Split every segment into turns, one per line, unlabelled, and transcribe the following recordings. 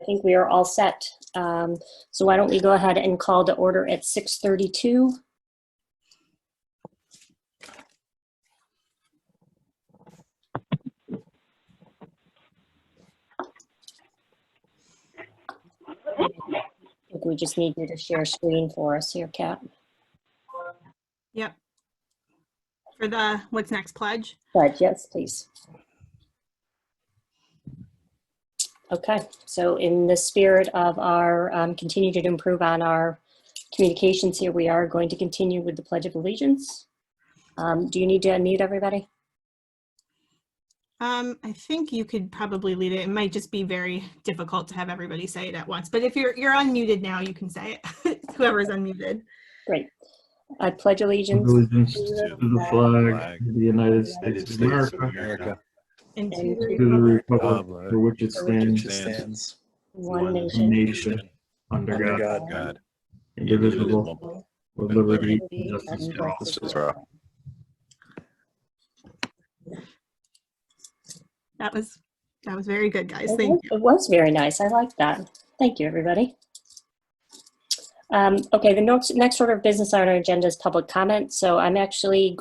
think we are all set. So why don't we go ahead and call to order at 6:32. I think we just need you to share screen for us here, Kat.
Yep. For the what's next pledge?
Pledge, yes, please. Okay, so in the spirit of our continue to improve on our communications here, we are going to continue with the Pledge of Allegiance. Do you need to unmute everybody?
I think you could probably lead it. It might just be very difficult to have everybody say it at once, but if you're unmuted now, you can say it. Whoever's unmuted.
Great. I pledge allegiance
to the flag of the United States of America
And
and
to the republic for which it stands,
one
nation,
nation,
under God, indivisible, with liberty and justice for all.
That was very good, guys. Thank you.
It was very nice. I like that. Thank you, everybody. Okay, the next order of business on our agenda is public comment. So I'm actually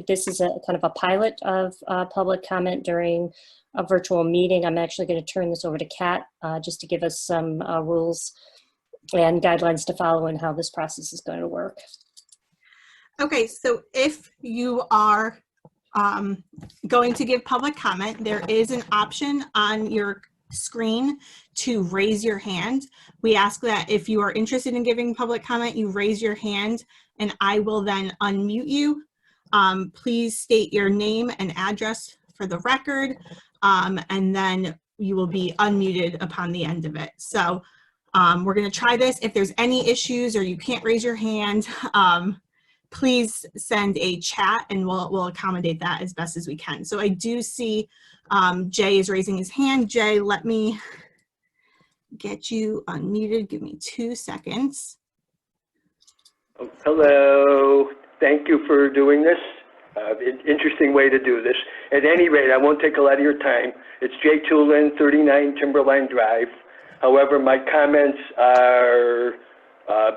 this is a kind of a pilot of public comment during a virtual meeting. I'm actually going to turn this over to Kat just to give us some rules and guidelines to follow and how this process is going to work.
Okay, so if you are going to give public comment, there is an option on your screen to raise your hand. We ask that if you are interested in giving public comment, you raise your hand and I will then unmute you. Please state your name and address for the record, and then you will be unmuted upon the end of it. So we're going to try this. If there's any issues or you can't raise your hand, please send a chat and we'll accommodate that as best as we can. So I do see Jay is raising his hand. Jay, let me get you unmuted. Give me 2 seconds.
Oh, hello. Thank you for doing this. Interesting way to do this. At any rate, I won't take a lot of your time. It's Jay Tulin, 39 Timberline Drive. However, my comments are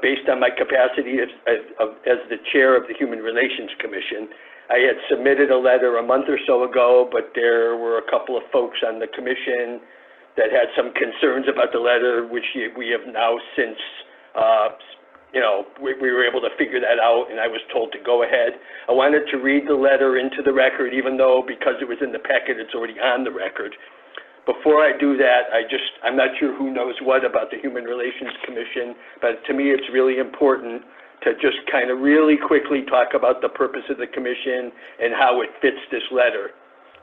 based on my capacity as the chair of the Human Relations Commission. I had submitted a letter a month or so ago, but there were a couple of folks on the commission that had some concerns about the letter, which we have now since, we were able to figure that out, and I was told to go ahead. I wanted to read the letter into the record, even though because it was in the packet, it's already on the record. Before I do that, I'm not sure who knows what about the Human Relations Commission, but to me it's really important to just kind of really quickly talk about the purpose of the commission and how it fits this letter.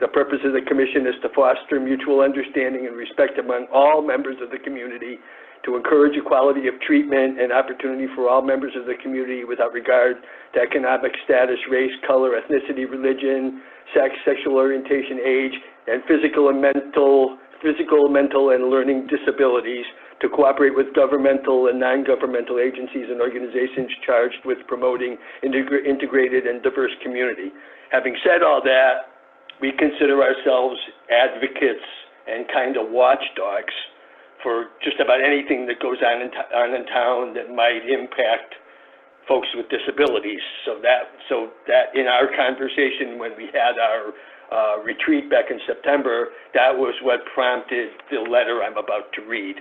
The purpose of the commission is to foster mutual understanding and respect among all members of the community, to encourage equality of treatment and opportunity for all members of the community without regard to economic status, race, color, ethnicity, religion, sex, sexual orientation, age, and physical, mental, and learning disabilities, to cooperate with governmental and non-governmental agencies and organizations charged with promoting integrated and diverse community. Having said all that, we consider ourselves advocates and kind of watchdogs for just about anything that goes on in town that might impact folks with disabilities. So that in our conversation when we had our retreat back in September, that was what prompted the letter I'm about to read.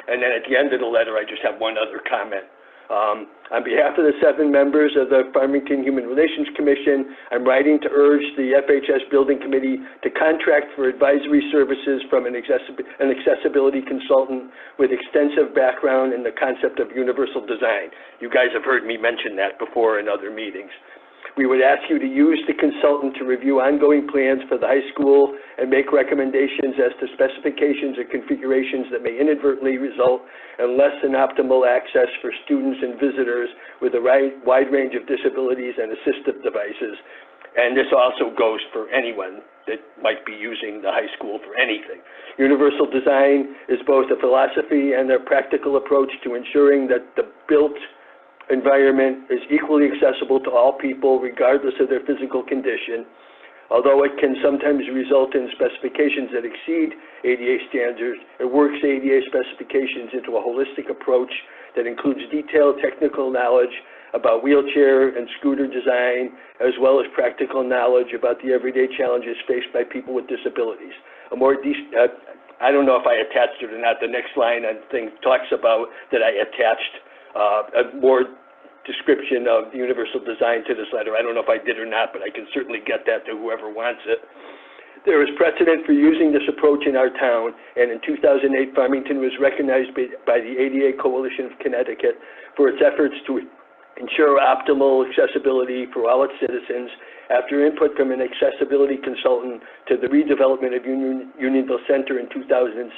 And then at the end of the letter, I just have one other comment. On behalf of the 7 members of the Farmington Human Relations Commission, I'm writing to urge the FHS Building Committee to contract for advisory services from an accessibility consultant with extensive background in the concept of universal design. You guys have heard me mention that before in other meetings. We would ask you to use the consultant to review ongoing plans for the high school and make recommendations as to specifications or configurations that may inadvertently result in less than optimal access for students and visitors with a wide range of disabilities and assistive devices. And this also goes for anyone that might be using the high school for anything. Universal design is both a philosophy and a practical approach to ensuring that the built environment is equally accessible to all people regardless of their physical condition. Although it can sometimes result in specifications that exceed ADA standards, it works ADA specifications into a holistic approach that includes detailed technical knowledge about wheelchair and scooter design, as well as practical knowledge about the everyday challenges faced by people with disabilities. I don't know if I attached it or not. The next line I think talks about that I attached a more description of the universal design to this letter. I don't know if I did or not, but I can certainly get that to whoever wants it. There is precedent for using this approach in our town, and in 2008, Farmington was recognized by the ADA Coalition of Connecticut for its efforts to ensure optimal accessibility for all its citizens. After input from an accessibility consultant to the redevelopment of Unionville Center in 2007,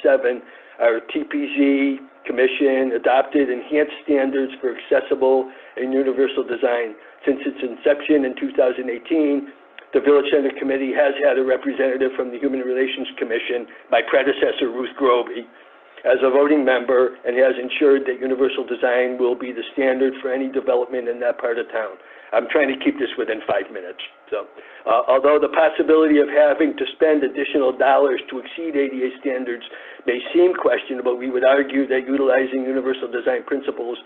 our TPZ Commission adopted enhanced standards for accessible and universal design. Since its inception in 2018, the Village Center Committee has had a representative from the Human Relations Commission, my predecessor, Ruth Groby, as a voting member, and has ensured that universal design will be the standard for any development in that part of town. I'm trying to keep this within 5 minutes. So, although the possibility of having to spend additional dollars to exceed ADA standards may seem questionable, we would argue that utilizing universal design principles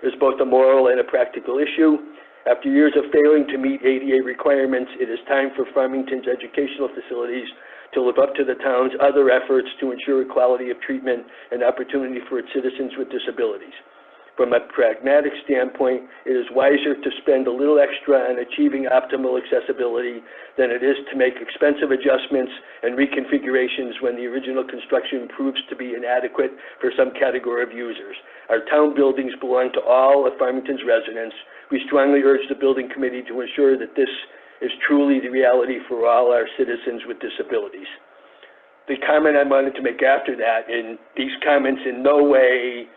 is both a moral and a practical issue. After years of failing to meet ADA requirements, it is time for Farmington's educational facilities to live up to the town's other efforts to ensure equality of treatment and opportunity for its citizens with disabilities. From a pragmatic standpoint, it is wiser to spend a little extra on achieving optimal accessibility than it is to make expensive adjustments and reconfigurations when the original construction proves to be inadequate for some category of users. Our town buildings belong to all of Farmington's residents. We strongly urge the building committee to ensure that this is truly the reality for all our citizens with disabilities. The comment I wanted to make after that, and these comments in no way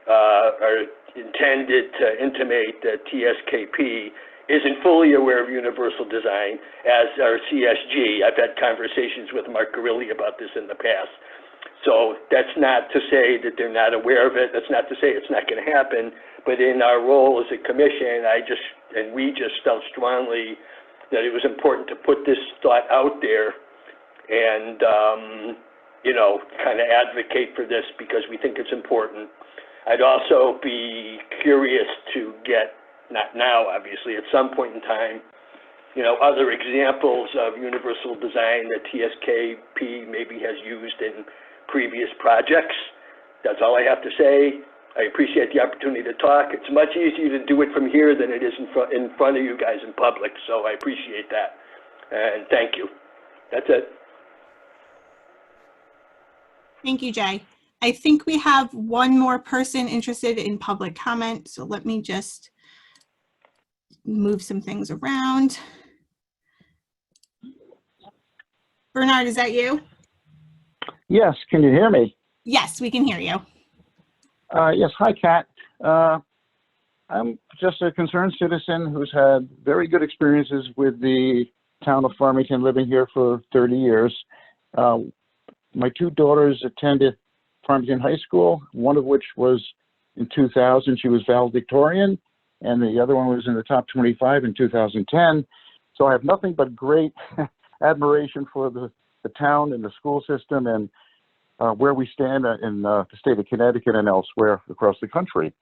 are intended to intimate that TSKP isn't fully aware of universal design, as are CSG. I've had conversations with Mark Garilli about this in the past. So that's not to say that they're not aware of it. That's not to say it's not going to happen. But in our role as a commission, we just felt strongly that it was important to put this thought out there and, kind of advocate for this because we think it's important. I'd also be curious to get, not now, obviously, at some point in time, other examples of universal design that TSKP maybe has used in previous projects. That's all I have to say. I appreciate the opportunity to talk. It's much easier to do it from here than it is in front of you guys in public, so I appreciate that. And thank you. That's it.
Thank you, Jay. I think we have one more person interested in public comment, so let me just move some things around. Bernard, is that you?
Yes, can you hear me?
Yes, we can hear you.
Yes, hi, Kat. I'm just a concerned citizen who's had very good experiences with the town of Farmington, living here for 30 years. My two daughters attended Farmington High School, one of which was in 2000, she was valedictorian, and the other one was in the top 25 in 2010. So I have nothing but great admiration for the town and the school system and where we stand in the state of Connecticut and elsewhere across the country.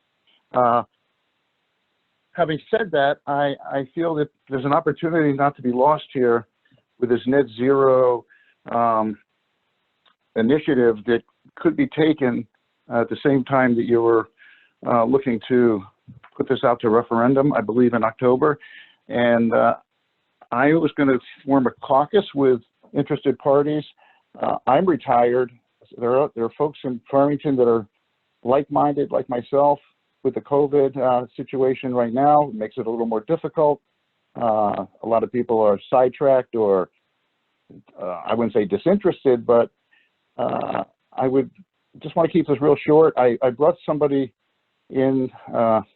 Having said that, I feel that there's an opportunity not to be lost here with this net zero initiative that could be taken at the same time that you were looking to put this out to referendum, I believe in October. And I was going to form a caucus with interested parties. I'm retired. There are folks in Farmington that are like-minded, like myself, with the COVID situation right now. It makes it a little more difficult. A lot of people are sidetracked or I wouldn't say disinterested, but I would just want to keep this real short. I brought somebody in,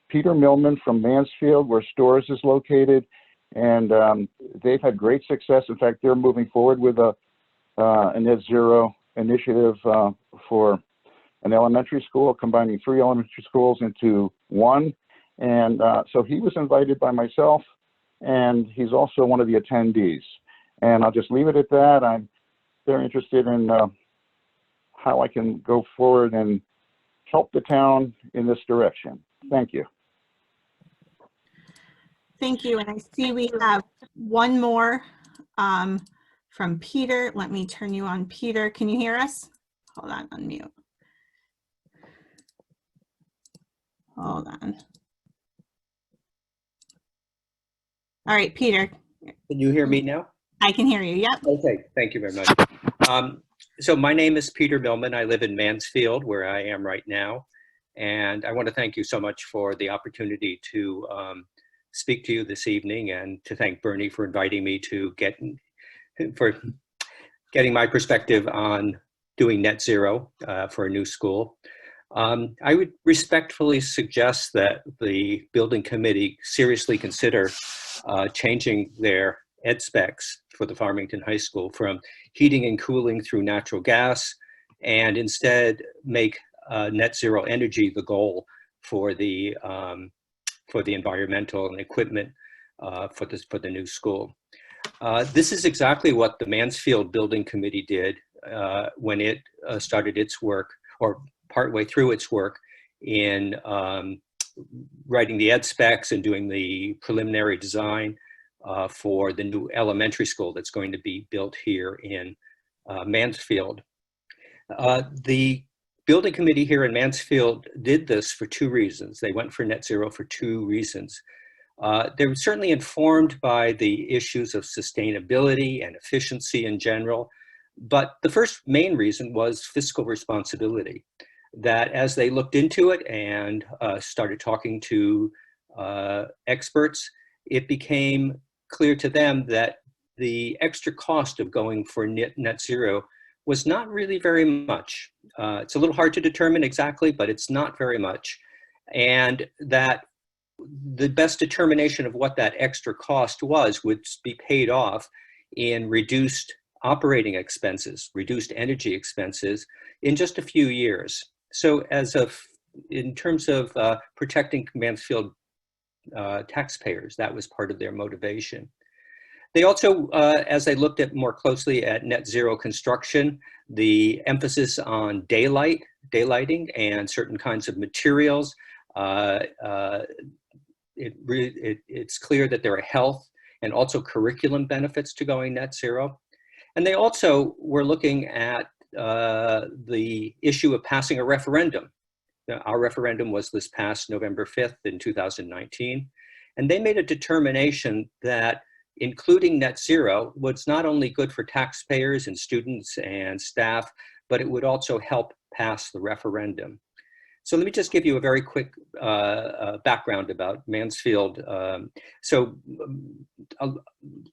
Peter Millman from Mansfield, where Storrs is located, and they've had great success. In fact, they're moving forward with a net zero initiative for an elementary school, combining 3 elementary schools into one. And so he was invited by myself, and he's also one of the attendees. And I'll just leave it at that. I'm very interested in how I can go forward and help the town in this direction. Thank you.
Thank you. And I see we have one more from Peter. Let me turn you on, Peter. Can you hear us? Hold on, unmute. Hold on. All right, Peter.
Can you hear me now?
I can hear you. Yep.
Okay, thank you very much. So my name is Peter Millman. I live in Mansfield, where I am right now. And I want to thank you so much for the opportunity to speak to you this evening, and to thank Bernie for inviting me to getting my perspective on doing net zero for a new school. I would respectfully suggest that the building committee seriously consider changing their ed specs for the Farmington High School from heating and cooling through natural gas, and instead make net zero energy the goal for the environmental and equipment for the new school. This is exactly what the Mansfield Building Committee did when it started its work, or partway through its work, in writing the ed specs and doing the preliminary design for the new elementary school that's going to be built here in Mansfield. The building committee here in Mansfield did this for two reasons. They went for net zero for two reasons. They were certainly informed by the issues of sustainability and efficiency in general, but the first main reason was fiscal responsibility. That as they looked into it and started talking to experts, it became clear to them that the extra cost of going for net zero was not really very much. It's a little hard to determine exactly, but it's not very much. And that the best determination of what that extra cost was would be paid off in reduced operating expenses, reduced energy expenses in just a few years. So in terms of protecting Mansfield taxpayers, that was part of their motivation. They also, as they looked at more closely at net zero construction, the emphasis on daylighting and certain kinds of materials, it's clear that there are health and also curriculum benefits to going net zero. And they also were looking at the issue of passing a referendum. Our referendum was this past November 5th in 2019. And they made a determination that including net zero was not only good for taxpayers and students and staff, but it would also help pass the referendum. So let me just give you a very quick background about Mansfield. I'll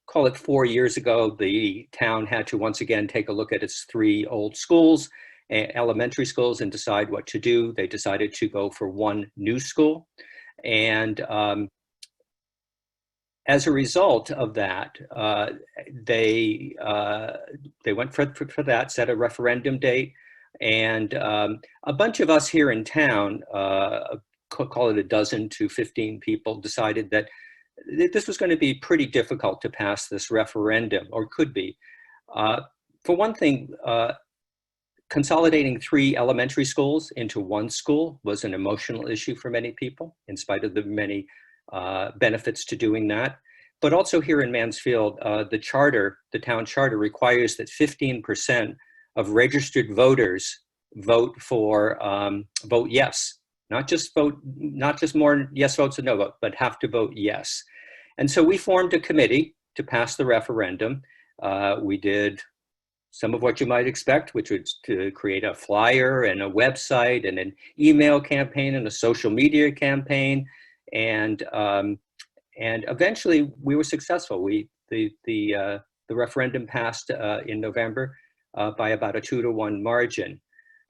call it 4 years ago, the town had to once again take a look at its three old schools, elementary schools, and decide what to do. They decided to go for one new school. And as a result of that, they went for that, set a referendum date. And a bunch of us here in town, call it a dozen to 15 people, decided that this was going to be pretty difficult to pass this referendum, or could be. For one thing, consolidating three elementary schools into one school was an emotional issue for many people, in spite of the many benefits to doing that. But also here in Mansfield, the town charter requires that 15% of registered voters vote yes, not just more yes votes than no vote, but have to vote yes. And so we formed a committee to pass the referendum. We did some of what you might expect, which was to create a flyer and a website and an email campaign and a social media campaign. And eventually we were successful. The referendum passed in November by about a 2-to-1 margin.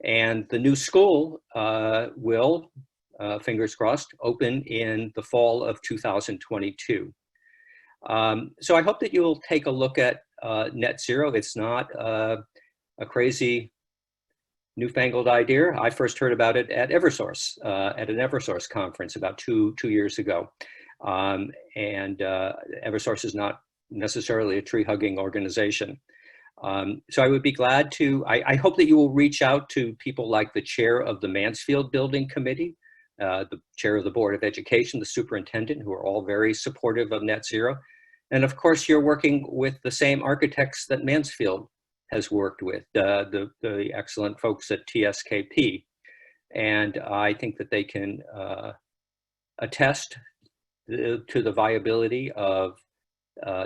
And the new school will, fingers crossed, open in the fall of 2022. So I hope that you'll take a look at net zero. It's not a crazy newfangled idea. I first heard about it at Eversource, at an Eversource conference about two years ago. And Eversource is not necessarily a tree-hugging organization. So I would be glad to, I hope that you will reach out to people like the chair of the Mansfield Building Committee, the chair of the Board of Education, the superintendent, who are all very supportive of net zero. And of course, you're working with the same architects that Mansfield has worked with, the excellent folks at TSKP. And I think that they can attest to the viability of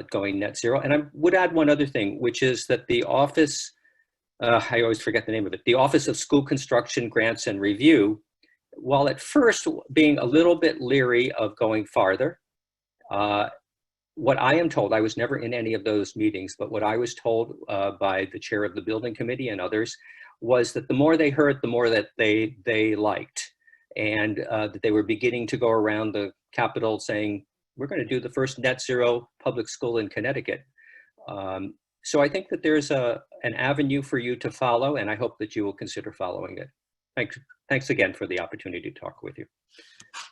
going net zero. And I would add one other thing, which is that the office, I always forget the name of it, the Office of School Construction Grants and Review, while at first being a little bit leery of going farther, what I am told, I was never in any of those meetings, but what I was told by the chair of the building committee and others was that the more they heard, the more that they liked, and that they were beginning to go around the Capitol saying, we're going to do the first net zero public school in Connecticut. So I think that there's an avenue for you to follow, and I hope that you will consider following it. Thanks again for the opportunity to talk with you.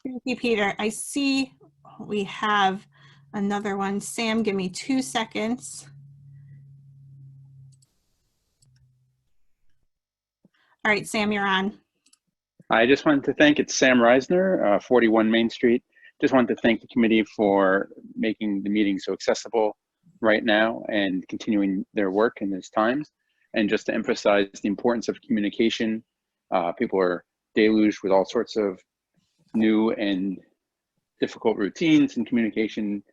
Thank you, Peter. I see we have another one. Sam, give me 2 seconds. All right, Sam, you're on.
I just wanted to thank, it's Sam Reisner, 41 Main Street. Just wanted to thank the committee for making the meeting so accessible right now and continuing their work in these times. And just to emphasize the importance of communication. People are deluged with all sorts of new and difficult routines and communication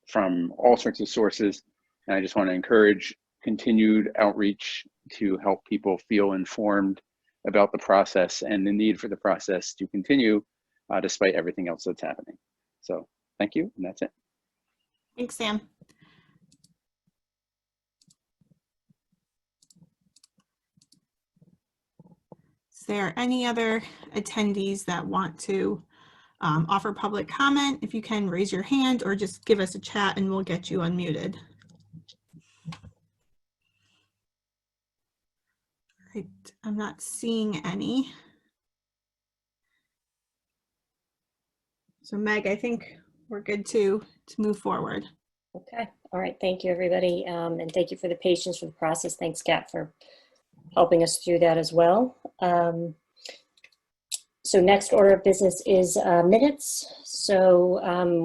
from all sorts of sources. And I just want to encourage continued outreach to help people feel informed about the process and the need for the process to continue despite everything else that's happening. So thank you, and that's it.
Thanks, Sam. Is there any other attendees that want to offer public comment? If you can, raise your hand or just give us a chat and we'll get you unmuted. Right, I'm not seeing any. So Meg, I think we're good to move forward.
Okay. All right. Thank you, everybody. And thank you for the patience for the process. Thanks, Kat, for helping us through that as well. So next order of business is minutes. So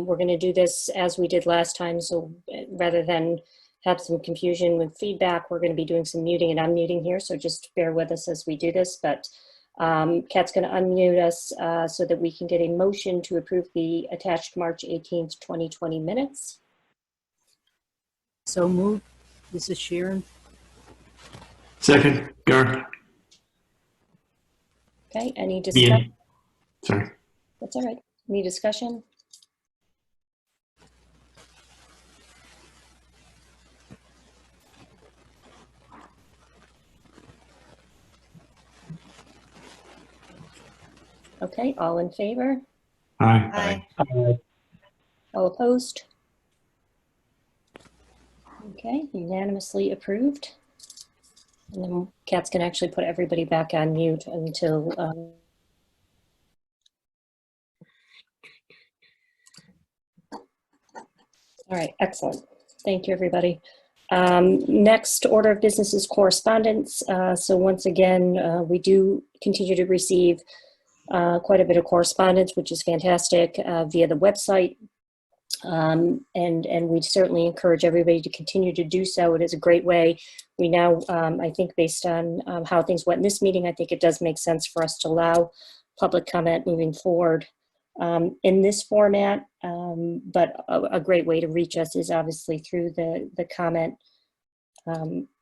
we're going to do this as we did last time. So rather than have some confusion with feedback, we're going to be doing some muting and unmuting here. So just bear with us as we do this. But Kat's going to unmute us so that we can get a motion to approve the attached March 18th, 2020 minutes.
So moved. This is Sharon.
Second, Gar.
Okay, any discussion?
Sorry.
That's all right. Any discussion? Okay, all in favor?
Aye.
Aye.
All opposed? Okay, unanimously approved. And then Kat's can actually put everybody back on mute until all right, excellent. Thank you, everybody. Next order of business is correspondence. So once again, we do continue to receive quite a bit of correspondence, which is fantastic, via the website. And we certainly encourage everybody to continue to do so. It is a great way. We now, I think based on how things went in this meeting, I think it does make sense for us to allow public comment moving forward in this format. But a great way to reach us is obviously through the comment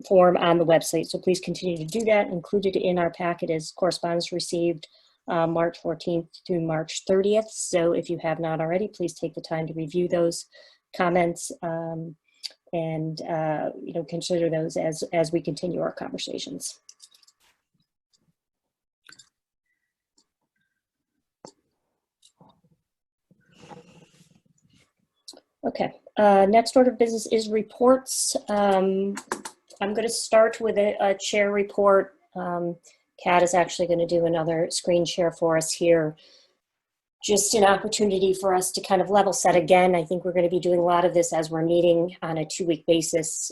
form on the website. So please continue to do that. Included in our packet is correspondence received March 14th through March 30th. So if you have not already, please take the time to review those comments and you know, consider those as we continue our conversations. Okay, next order of business is reports. I'm going to start with a chair report. Kat is actually going to do another screen share for us here. just an opportunity for us to kind of level set again. I think we're going to be doing a lot of this as we're meeting on a 2-week basis.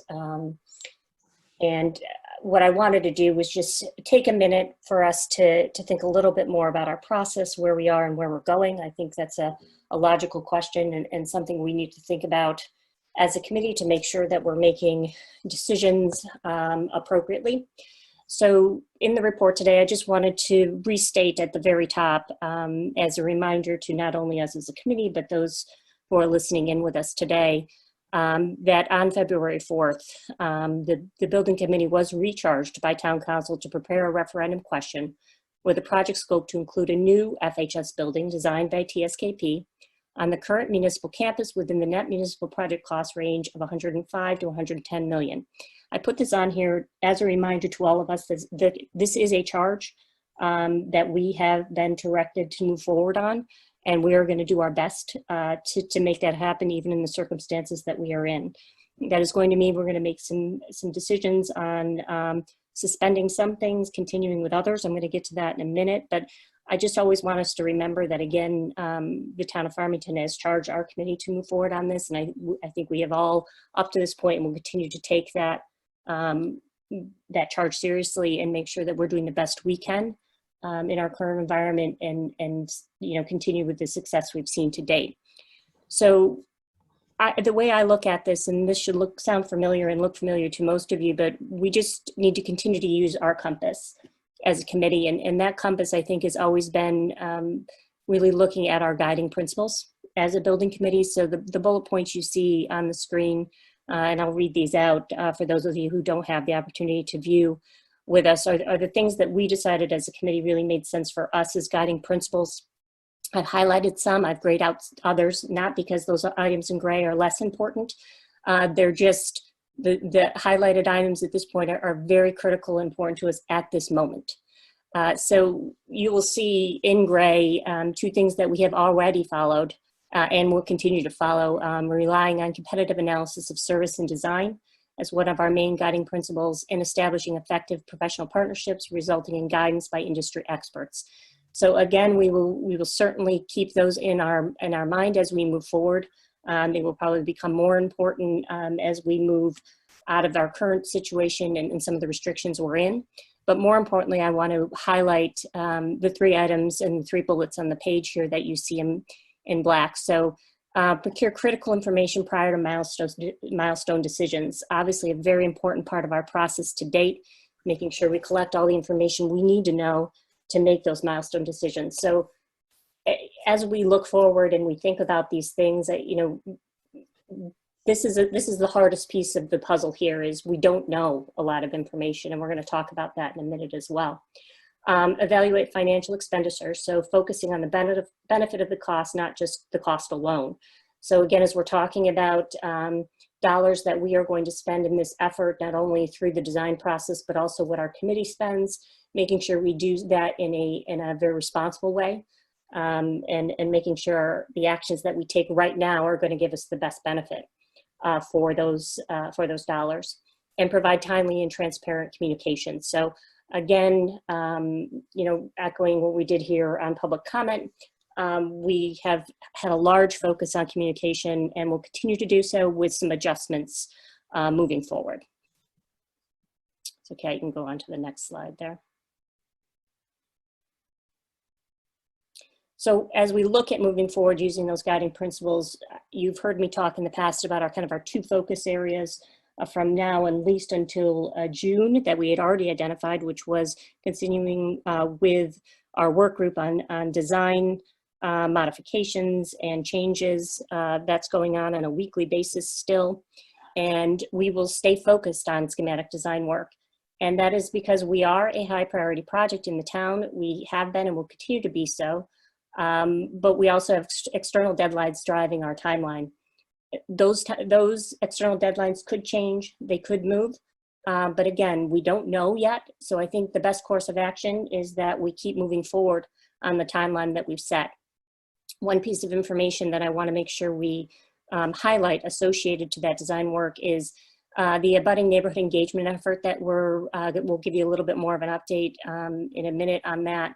And what I wanted to do was just take a minute for us to think a little bit more about our process, where we are and where we're going. I think that's a logical question and something we need to think about as a committee to make sure that we're making decisions appropriately. So in the report today, I just wanted to restate at the very top as a reminder to not only us as a committee, but those who are listening in with us today, that on February 4th, the building committee was recharged by town council to prepare a referendum question with a project scope to include a new FHS building designed by TSKP on the current municipal campus within the net municipal project cost range of 105 to 110 million. I put this on here as a reminder to all of us that this is a charge that we have been directed to move forward on, and we are going to do our best to make that happen, even in the circumstances that we are in. That is going to mean we're going to make some decisions on suspending some things, continuing with others. I'm going to get to that in a minute, but I just always want us to remember that, again, the town of Farmington has charged our committee to move forward on this, and I think we have all up to this point, and we'll continue to take that charge seriously and make sure that we're doing the best we can in our current environment and continue with the success we've seen to date. So the way I look at this, and this should sound familiar and look familiar to most of you, but we just need to continue to use our compass as a committee. And that compass, I think, has always been really looking at our guiding principles as a building committee. So the bullet points you see on the screen, and I'll read these out for those of you who don't have the opportunity to view with us, are the things that we decided as a committee really made sense for us as guiding principles. I've highlighted some, I've grayed out others, not because those items in gray are less important. They're just the highlighted items at this point are very critical and important to us at this moment. So you will see in gray 2 things that we have already followed and will continue to follow. Relying on competitive analysis of service and design as one of our main guiding principles, in establishing effective professional partnerships resulting in guidance by industry experts. So again, we will certainly keep those in our mind as we move forward. They will probably become more important as we move out of our current situation and some of the restrictions we're in. But more importantly, I want to highlight the 3 items and 3 bullets on the page here that you see in black. So procure critical information prior to milestone decisions. Obviously a very important part of our process to date, making sure we collect all the information we need to know to make those milestone decisions. So as we look forward and we think about these things, this is the hardest piece of the puzzle here, is we don't know a lot of information, and we're going to talk about that in a minute as well. Evaluate financial expenditures, so focusing on the benefit of the cost, not just the cost alone. So again, as we're talking about dollars that we are going to spend in this effort, not only through the design process, but also what our committee spends, making sure we do that in a very responsible way, and making sure the actions that we take right now are going to give us the best benefit for those dollars, and provide timely and transparent communication. So again, echoing what we did here on public comment, we have had a large focus on communication and will continue to do so with some adjustments moving forward. It's okay, you can go on to the next slide there. So as we look at moving forward using those guiding principles, you've heard me talk in the past about our 2 focus areas from now at least until June that we had already identified, which was continuing with our work group on design modifications and changes. That's going on a weekly basis still. And we will stay focused on schematic design work. And that is because we are a high priority project in the town. We have been and will continue to be so. But we also have external deadlines driving our timeline. Those external deadlines could change, they could move, but again, we don't know yet. So I think the best course of action is that we keep moving forward on the timeline that we've set. One piece of information that I want to make sure we highlight associated to that design work is the abutting neighborhood engagement effort that we'll give you a little bit more of an update in a minute on that.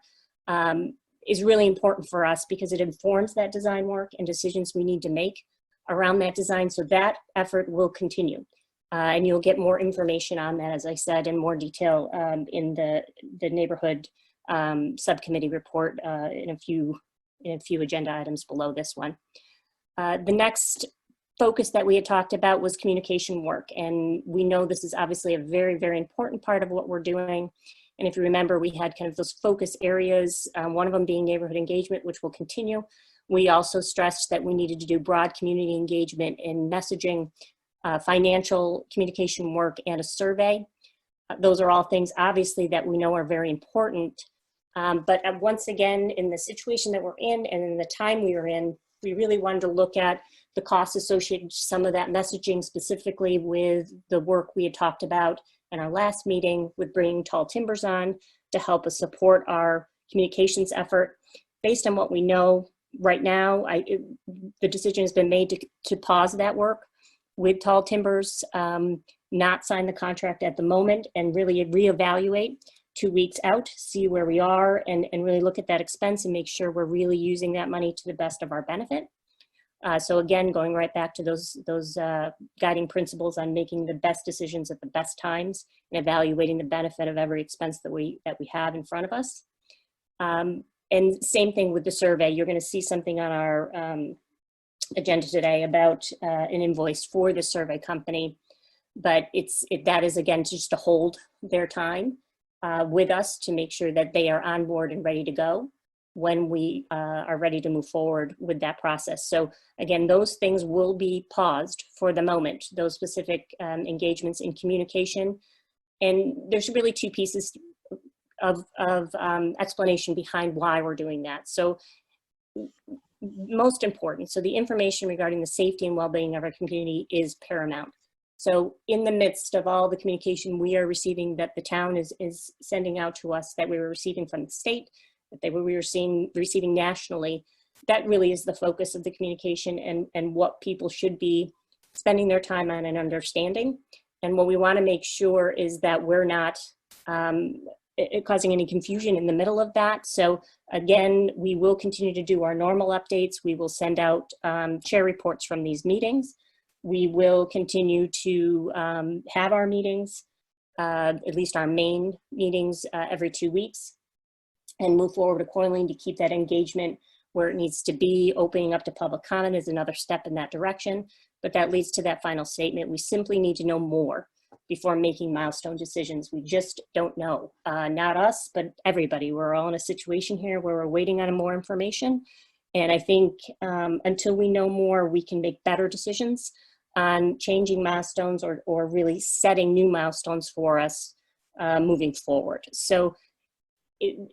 is really important for us because it informs that design work and decisions we need to make around that design. So that effort will continue. And you'll get more information on that, as I said, in more detail in the neighborhood subcommittee report in a few agenda items below this one. The next focus that we had talked about was communication work. And we know this is obviously a very, very important part of what we're doing. And if you remember, we had kind of those focus areas, one of them being neighborhood engagement, which will continue. We also stressed that we needed to do broad community engagement in messaging, financial communication work, and a survey. Those are all things obviously that we know are very important. But once again, in the situation that we're in and in the time we are in, we really wanted to look at the costs associated with some of that messaging, specifically with the work we had talked about in our last meeting with bringing Tall Timbers on to help us support our communications effort. Based on what we know right now, the decision has been made to pause that work with Tall Timbers, not sign the contract at the moment, and really reevaluate 2 weeks out, see where we are, and really look at that expense and make sure we're really using that money to the best of our benefit. So again, going right back to those guiding principles on making the best decisions at the best times and evaluating the benefit of every expense that we have in front of us. And same thing with the survey. You're going to see something on our agenda today about an invoice for the survey company, but that is again just to hold their time with us to make sure that they are on board and ready to go when we are ready to move forward with that process. So again, those things will be paused for the moment, those specific engagements in communication. And there's really two pieces of explanation behind why we're doing that. So most important, so the information regarding the safety and well-being of our community is paramount. So in the midst of all the communication we are receiving that the town is sending out to us, that we were receiving from the state, that we were receiving nationally, that really is the focus of the communication and what people should be spending their time on and understanding. And what we want to make sure is that we're not causing any confusion in the middle of that. So again, we will continue to do our normal updates. We will send out chair reports from these meetings. We will continue to have our meetings, at least our main meetings every 2 weeks, and move forward accordingly to keep that engagement where it needs to be. Opening up to public comment is another step in that direction, but that leads to that final statement. We simply need to know more before making milestone decisions. We just don't know. Not us, but everybody. We're all in a situation here where we're waiting on more information. And I think until we know more, we can make better decisions on changing milestones or really setting new milestones for us moving forward. So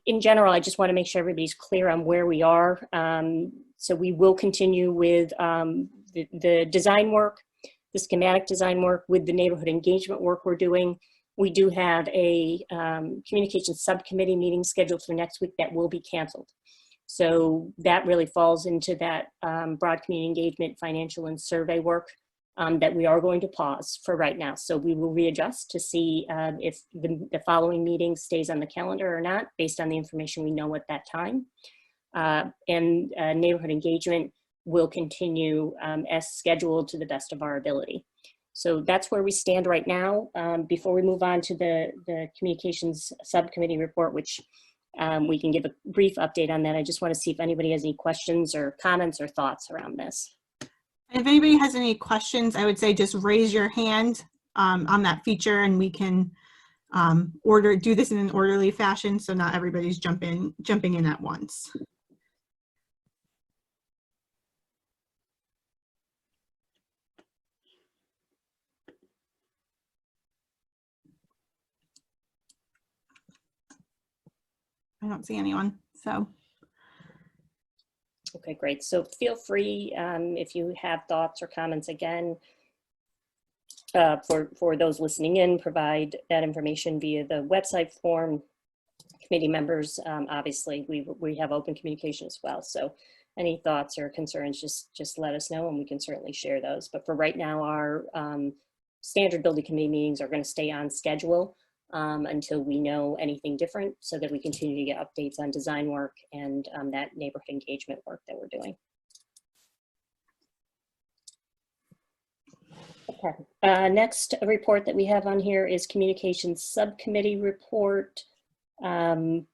in general, I just want to make sure everybody's clear on where we are. So we will continue with the design work, the schematic design work, with the neighborhood engagement work we're doing. We do have a communications subcommittee meeting scheduled for next week that will be canceled. So that really falls into that broad community engagement, financial, and survey work that we are going to pause for right now. So we will readjust to see if the following meeting stays on the calendar or not, based on the information we know at that time. And neighborhood engagement will continue as scheduled to the best of our ability. So that's where we stand right now. Before we move on to the communications subcommittee report, which we can give a brief update on that, I just want to see if anybody has any questions or comments or thoughts around this.
If anybody has any questions, I would say just raise your hand on that feature, and we can do this in an orderly fashion so not everybody's jumping in at once. I don't see anyone, so.
Okay, great. So feel free if you have thoughts or comments, again, for those listening in, provide that information via the website form. Committee members, obviously, we have open communication as well. So any thoughts or concerns, just let us know and we can certainly share those. But for right now, our standard building committee meetings are going to stay on schedule until we know anything different, so that we continue to get updates on design work and that neighborhood engagement work that we're doing. Okay. Next report that we have on here is Communications Subcommittee report. I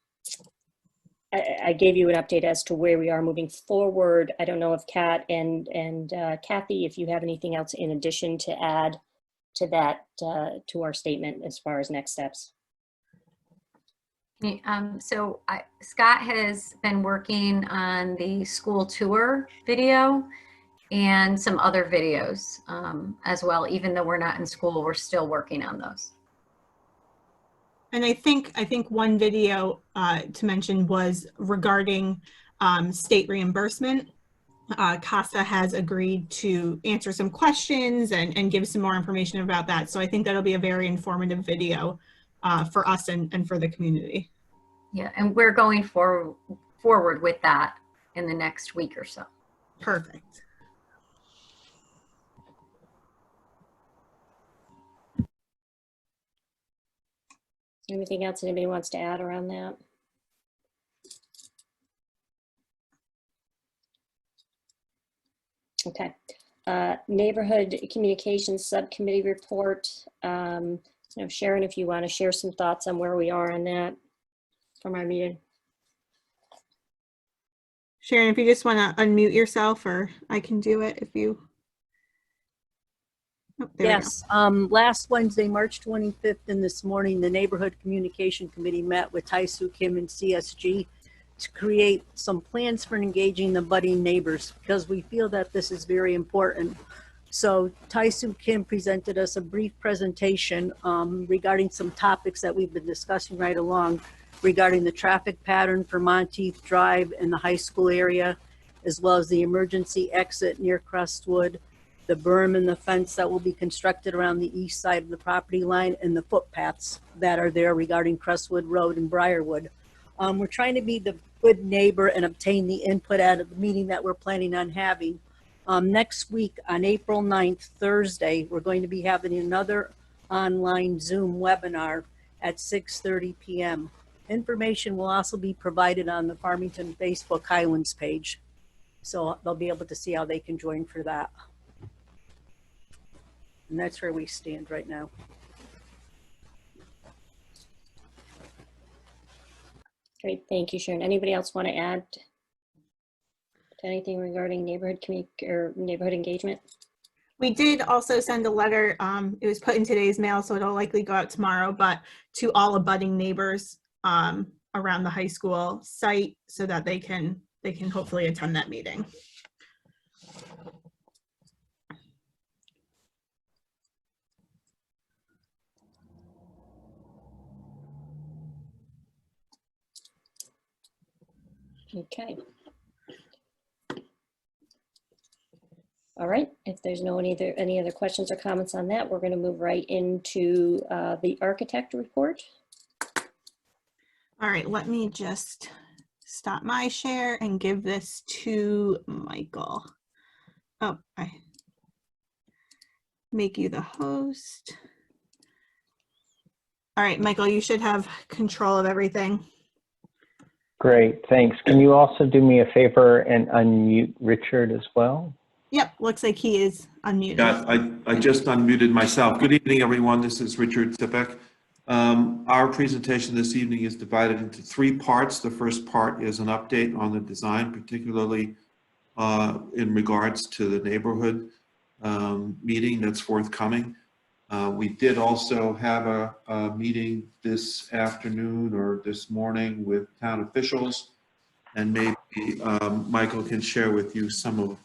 gave you an update as to where we are moving forward. I don't know if Kat and Kathy, if you have anything else in addition to add to that, to our statement as far as next steps.
Scott has been working on the school tour video and some other videos as well. Even though we're not in school, we're still working on those.
And I think one video to mention was regarding state reimbursement. CASA has agreed to answer some questions and give some more information about that. So I think that'll be a very informative video for us and for the community.
Yeah, and we're going forward with that in the next week or so.
Perfect.
Anything else anybody wants to add around that? Okay. Neighborhood Communications Subcommittee report. Sharon, if you want to share some thoughts on where we are on that from our meeting.
Sharon, if you just want to unmute yourself, or I can do it if you. Oh, there
Yes, last Wednesday, March 25th, and this morning, the Neighborhood Communication Committee met with Tai-Soo Kim and CSG to create some plans for engaging the budding neighbors, because we feel that this is very important. So Tai-Soo Kim presented us a brief presentation regarding some topics that we've been discussing right along, regarding the traffic pattern for Monteith Drive and the high school area, as well as the emergency exit near Crestwood, the berm and the fence that will be constructed around the east side of the property line, and the footpaths that are there regarding Crestwood Road and Briarwood. We're trying to be the good neighbor and obtain the input out of the meeting that we're planning on having. Next week on April 9th, Thursday, we're going to be having another online Zoom webinar at 6:30 p.m. Information will also be provided on the Farmington Facebook Highlands page. So they'll be able to see how they can join for that. And that's where we stand right now.
Great, thank you, Sharon. Anybody else want to add to anything regarding neighborhood engagement?
We did also send a letter. It was put in today's mail, so it'll likely go out tomorrow, but to all abutting neighbors around the high school site, so that they can hopefully attend that meeting.
Okay. All right, if there's any other questions or comments on that, we're going to move right into the architect report.
All right, let me just stop my share and give this to Michael. Oh, I make you the host. All right, Michael, you should have control of everything.
Great, thanks. Can you also do me a favor and unmute Richard as well?
Yep, looks like he is unmuted.
Yeah, I just unmuted myself. Good evening, everyone. This is Richard Zipek. Our presentation this evening is divided into 3 parts. The first part is an update on the design, particularly in regards to the neighborhood meeting that's forthcoming. We did also have a meeting this afternoon or this morning with town officials, and maybe Michael can share with you some of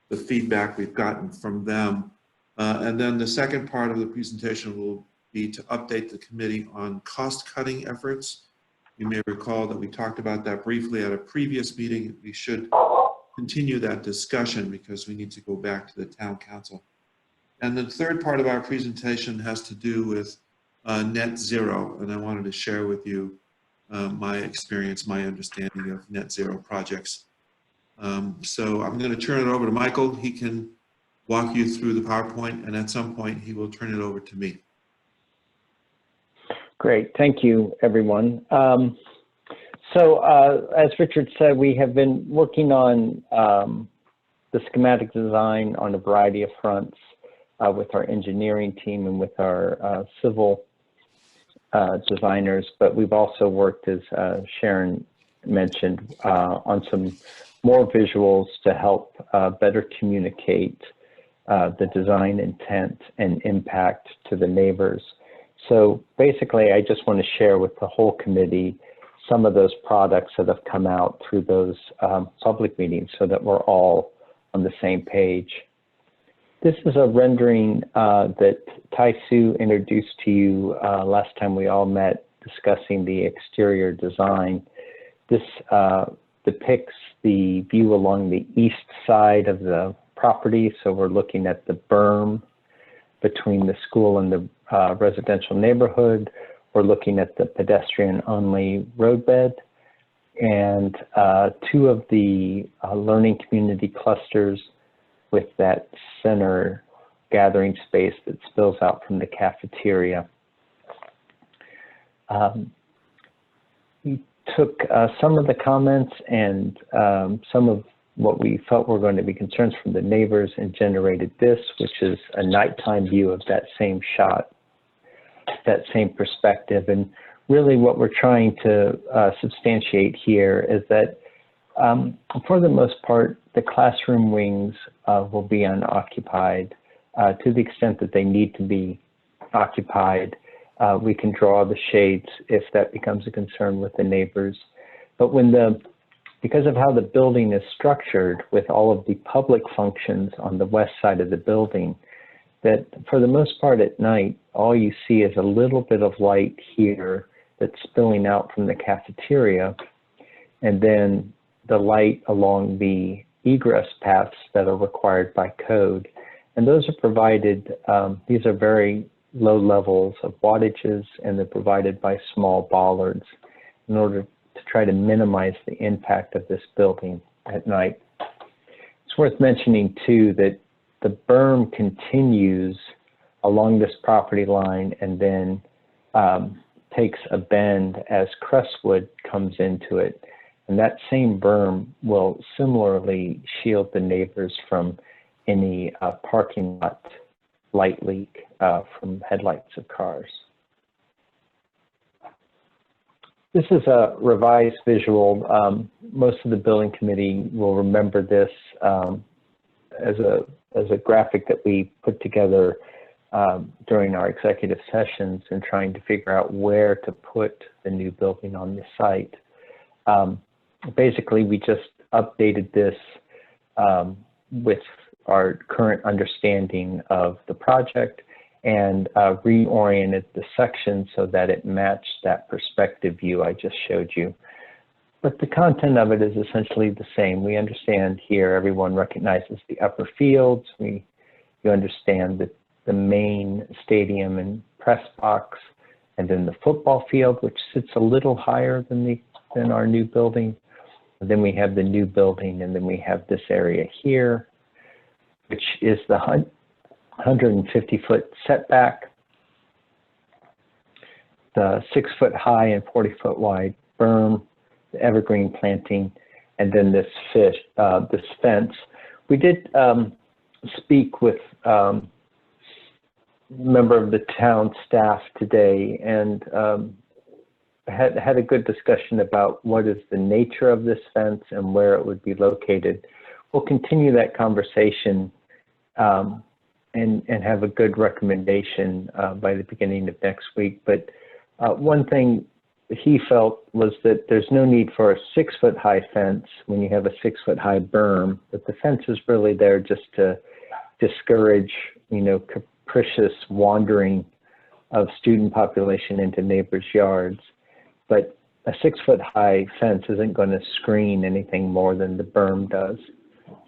the feedback we've gotten from them. And then the second part of the presentation will be to update the committee on cost-cutting efforts. You may recall that we talked about that briefly at a previous meeting. We should continue that discussion because we need to go back to the town council. And the third part of our presentation has to do with net zero, and I wanted to share with you my experience, my understanding of net zero projects. So I'm going to turn it over to Michael. He can walk you through the PowerPoint, and at some point he will turn it over to me.
Great, thank you, everyone. As Richard said, we have been working on the schematic design on a variety of fronts with our engineering team and with our civil designers, but we've also worked, as Sharon mentioned, on some more visuals to help better communicate the design intent and impact to the neighbors. So basically, I just want to share with the whole committee some of those products that have come out through those public meetings so that we're all on the same page. This is a rendering that Tai-Soo introduced to you last time we all met discussing the exterior design. This depicts the view along the east side of the property. So we're looking at the berm between the school and the residential neighborhood. We're looking at the pedestrian-only roadbed, and two of the learning community clusters with that center gathering space that spills out from the cafeteria. We took some of the comments and some of what we felt were going to be concerns from the neighbors and generated this, which is a nighttime view of that same shot, that same perspective. And really what we're trying to substantiate here is that for the most part, the classroom wings will be unoccupied to the extent that they need to be occupied. We can draw the shades if that becomes a concern with the neighbors. But because of how the building is structured with all of the public functions on the west side of the building, that for the most part at night, all you see is a little bit of light here that's spilling out from the cafeteria, and then the light along the egress paths that are required by code. And those are provided, these are very low levels of wattages, and they're provided by small bollards in order to try to minimize the impact of this building at night. It's worth mentioning too that the berm continues along this property line and then takes a bend as Crestwood comes into it. And that same berm will similarly shield the neighbors from any parking lot light leak from headlights of cars. This is a revised visual. Most of the building committee will remember this as a graphic that we put together during our executive sessions and trying to figure out where to put the new building on the site. Basically, we just updated this with our current understanding of the project and reoriented the section so that it matched that perspective view I just showed you. But the content of it is essentially the same. We understand here everyone recognizes the upper fields. You understand that the main stadium and press box, and then the football field, which sits a little higher than our new building. And then we have the new building, and then we have this area here, which is the 150-foot setback, the 6-foot high and 40-foot wide berm, the evergreen planting, and then this fence. We did speak with a member of the town staff today and had a good discussion about what is the nature of this fence and where it would be located. We'll continue that conversation and have a good recommendation by the beginning of next week. But one thing he felt was that there's no need for a 6-foot high fence when you have a 6-foot high berm, but the fence is really there just to discourage, capricious wandering of student population into neighbors' yards. But a 6-foot high fence isn't going to screen anything more than the berm does.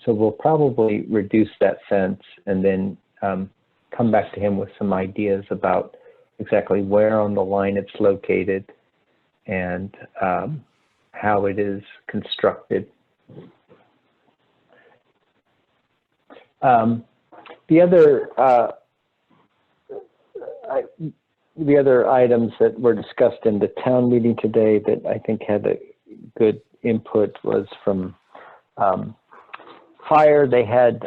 So we'll probably reduce that fence and then come back to him with some ideas about exactly where on the line it's located and how it is constructed. The other the other items that were discussed in the town meeting today that I think had a good input was from fire. They had,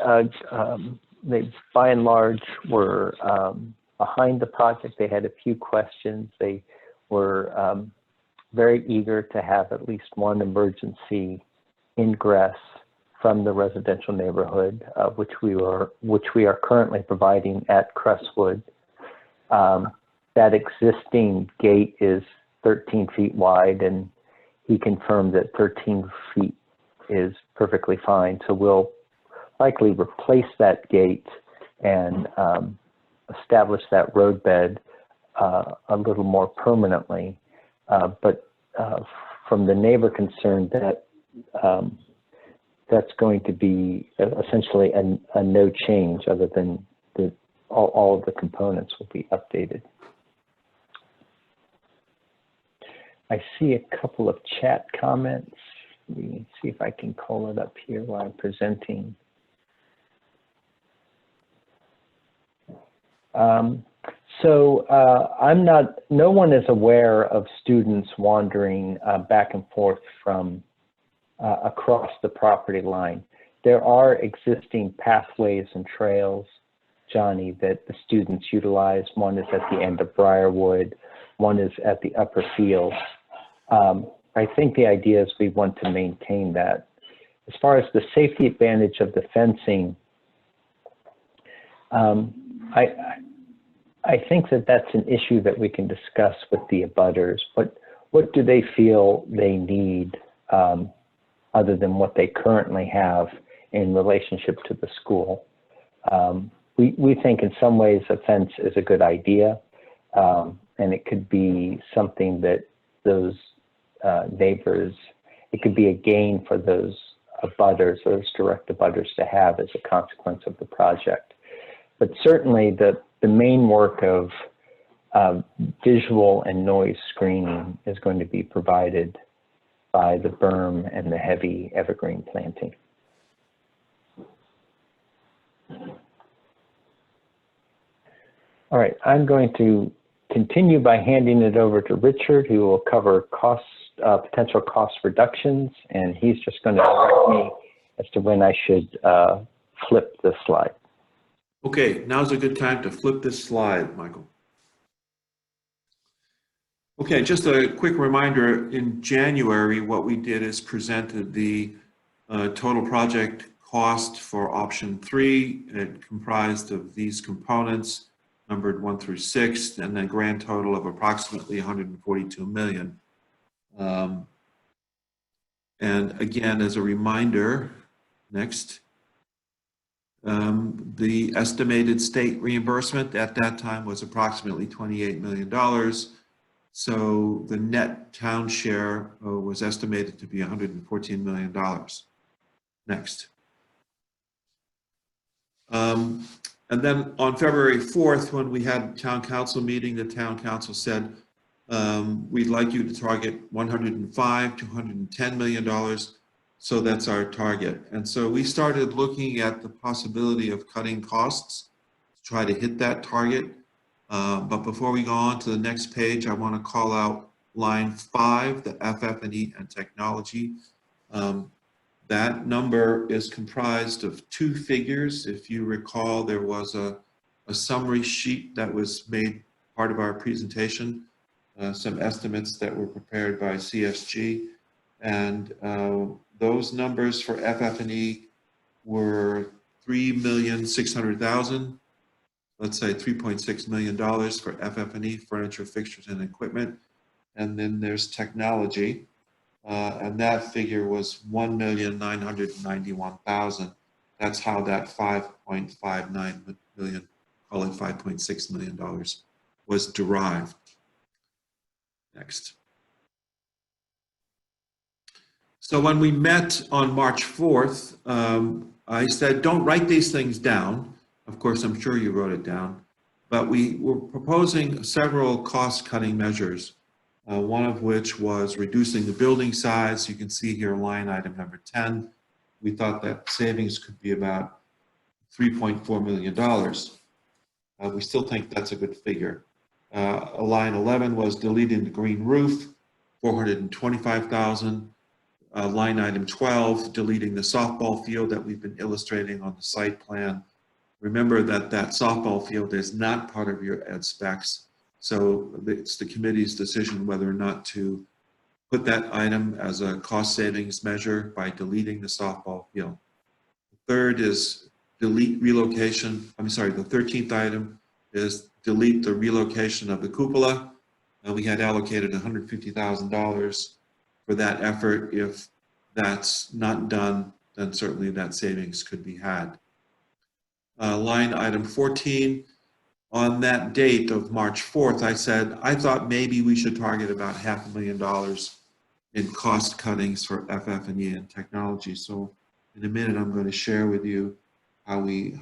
they by and large were behind the project. They had a few questions. They were very eager to have at least one emergency ingress from the residential neighborhood, which we are currently providing at Crestwood. That existing gate is 13 feet wide, and he confirmed that 13 feet is perfectly fine. So we'll likely replace that gate and establish that roadbed a little more permanently. But from the neighbor concerned, that that's going to be essentially a no change, other than all of the components will be updated. I see a couple of chat comments. Let me see if I can call it up here while I'm presenting. No one is aware of students wandering back and forth from across the property line. There are existing pathways and trails, Johnny, that the students utilize. One is at the end of Briarwood, one is at the upper field. I think the idea is we want to maintain that. As far as the safety advantage of the fencing, I think that that's an issue that we can discuss with the abutters. What do they feel they need other than what they currently have in relationship to the school? We think in some ways a fence is a good idea, and it could be something that those neighbors, it could be a gain for those abutters, those direct abutters, to have as a consequence of the project. But certainly the main work of visual and noise screening is going to be provided by the berm and the heavy evergreen planting. All right, I'm going to continue by handing it over to Richard, who will cover potential cost reductions, and he's just going to direct me as to when I should flip the slide.
Okay, now's a good time to flip this slide, Michael. Okay, just a quick reminder, in January, what we did is presented the total project cost for option 3. It comprised of these components, numbered 1 through 6, and then grand total of approximately $142 million. And again, as a reminder, next, the estimated state reimbursement at that time was approximately $28 million. So the net town share was estimated to be $114 million. Next. And then on February 4th, when we had town council meeting, the town council said, we'd like you to target $105 to $110 million. So that's our target. And so we started looking at the possibility of cutting costs to try to hit that target. But before we go on to the next page, I want to call out line 5, the FF&E and technology. That number is comprised of 2 figures. If you recall, there was a summary sheet that was made part of our presentation, some estimates that were prepared by CSG. And those numbers for FF&E were $3,600,000. Let's say $3.6 million for FF&E, furniture, fixtures, and equipment. And then there's technology. And that figure was $1,991,000. That's how that $5.59 million, call it $5.6 million, was derived. Next. So when we met on March 4th, I said, don't write these things down. Of course, I'm sure you wrote it down. But we were proposing several cost-cutting measures. One of which was reducing the building size. You can see here line item number 10. We thought that savings could be about $3.4 million. We still think that's a good figure. Line 11 was deleting the green roof, 425,000. Line item 12, deleting the softball field that we've been illustrating on the site plan. Remember that that softball field is not part of your ed specs, so it's the committee's decision whether or not to put that item as a cost savings measure by deleting the softball field. The third is delete relocation. I'm sorry, the 13th item is delete the relocation of the cupola. We had allocated $150,000 for that effort. If that's not done, then certainly that savings could be had. Line item 14, on that date of March 4th, I said, I thought maybe we should target about $500,000 in cost cuttings for FF&E and technology. So in a minute, I'm going to share with you how we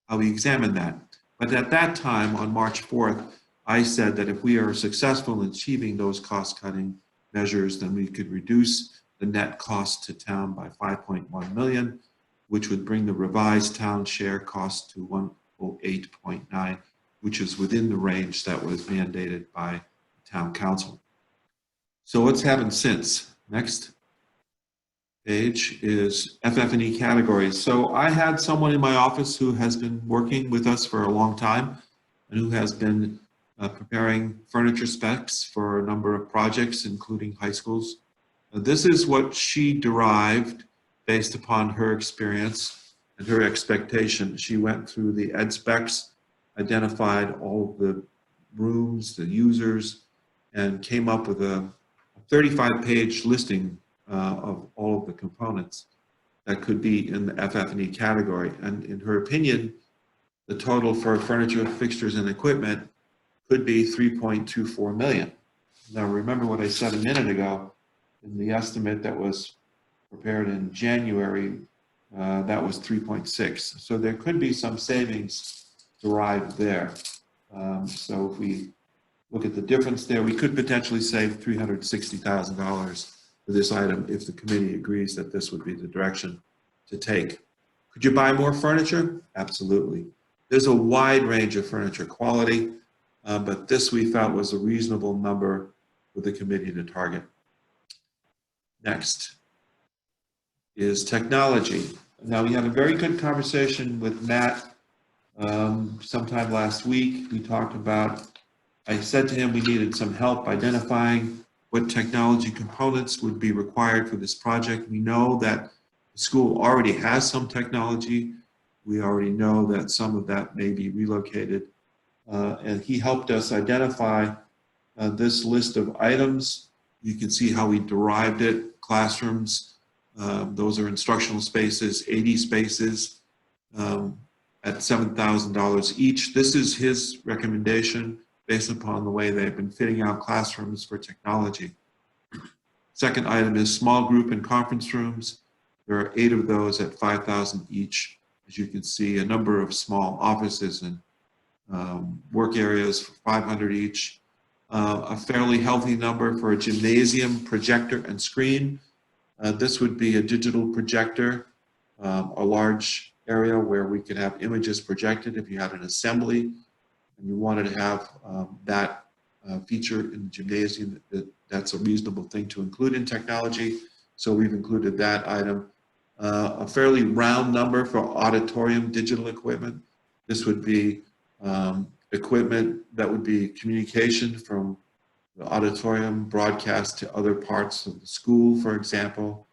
examine that. But at that time, on March 4th, I said that if we are successful in achieving those cost-cutting measures, then we could reduce the net cost to town by 5.1 million, which would bring the revised town share cost to 108.9, which is within the range that was mandated by the town council. So what's happened since? Next page is FF&E categories. So I had someone in my office who has been working with us for a long time and who has been preparing furniture specs for a number of projects, including high schools. This is what she derived based upon her experience and her expectation. She went through the ed specs, identified all of the rooms, the users, and came up with a 35-page listing of all of the components that could be in the FF&E category. And in her opinion, the total for furniture, fixtures, and equipment could be 3.24 million. Now remember what I said a minute ago, in the estimate that was prepared in January, that was 3.6. So there could be some savings derived there. So if we look at the difference there, we could potentially save $360,000 for this item if the committee agrees that this would be the direction to take. Could you buy more furniture? Absolutely. There's a wide range of furniture quality, but this we felt was a reasonable number for the committee to target. Next is technology. Now, we had a very good conversation with Matt sometime last week. We talked about, I said to him we needed some help identifying what technology components would be required for this project. We know that the school already has some technology. We already know that some of that may be relocated. And he helped us identify this list of items. You can see how we derived it. Classrooms, those are instructional spaces, 80 spaces at $7,000 each. This is his recommendation based upon the way they've been fitting out classrooms for technology. Second item is small group and conference rooms. There are 8 of those at $5,000 each. As you can see, a number of small offices and work areas for $500 each. A fairly healthy number for a gymnasium projector and screen. This would be a digital projector, a large area where we could have images projected if you had an assembly and you wanted to have that feature in the gymnasium. That's a reasonable thing to include in technology, so we've included that item. A fairly round number for auditorium digital equipment. This would be equipment that would be communication from the auditorium broadcast to other parts of the school, for example.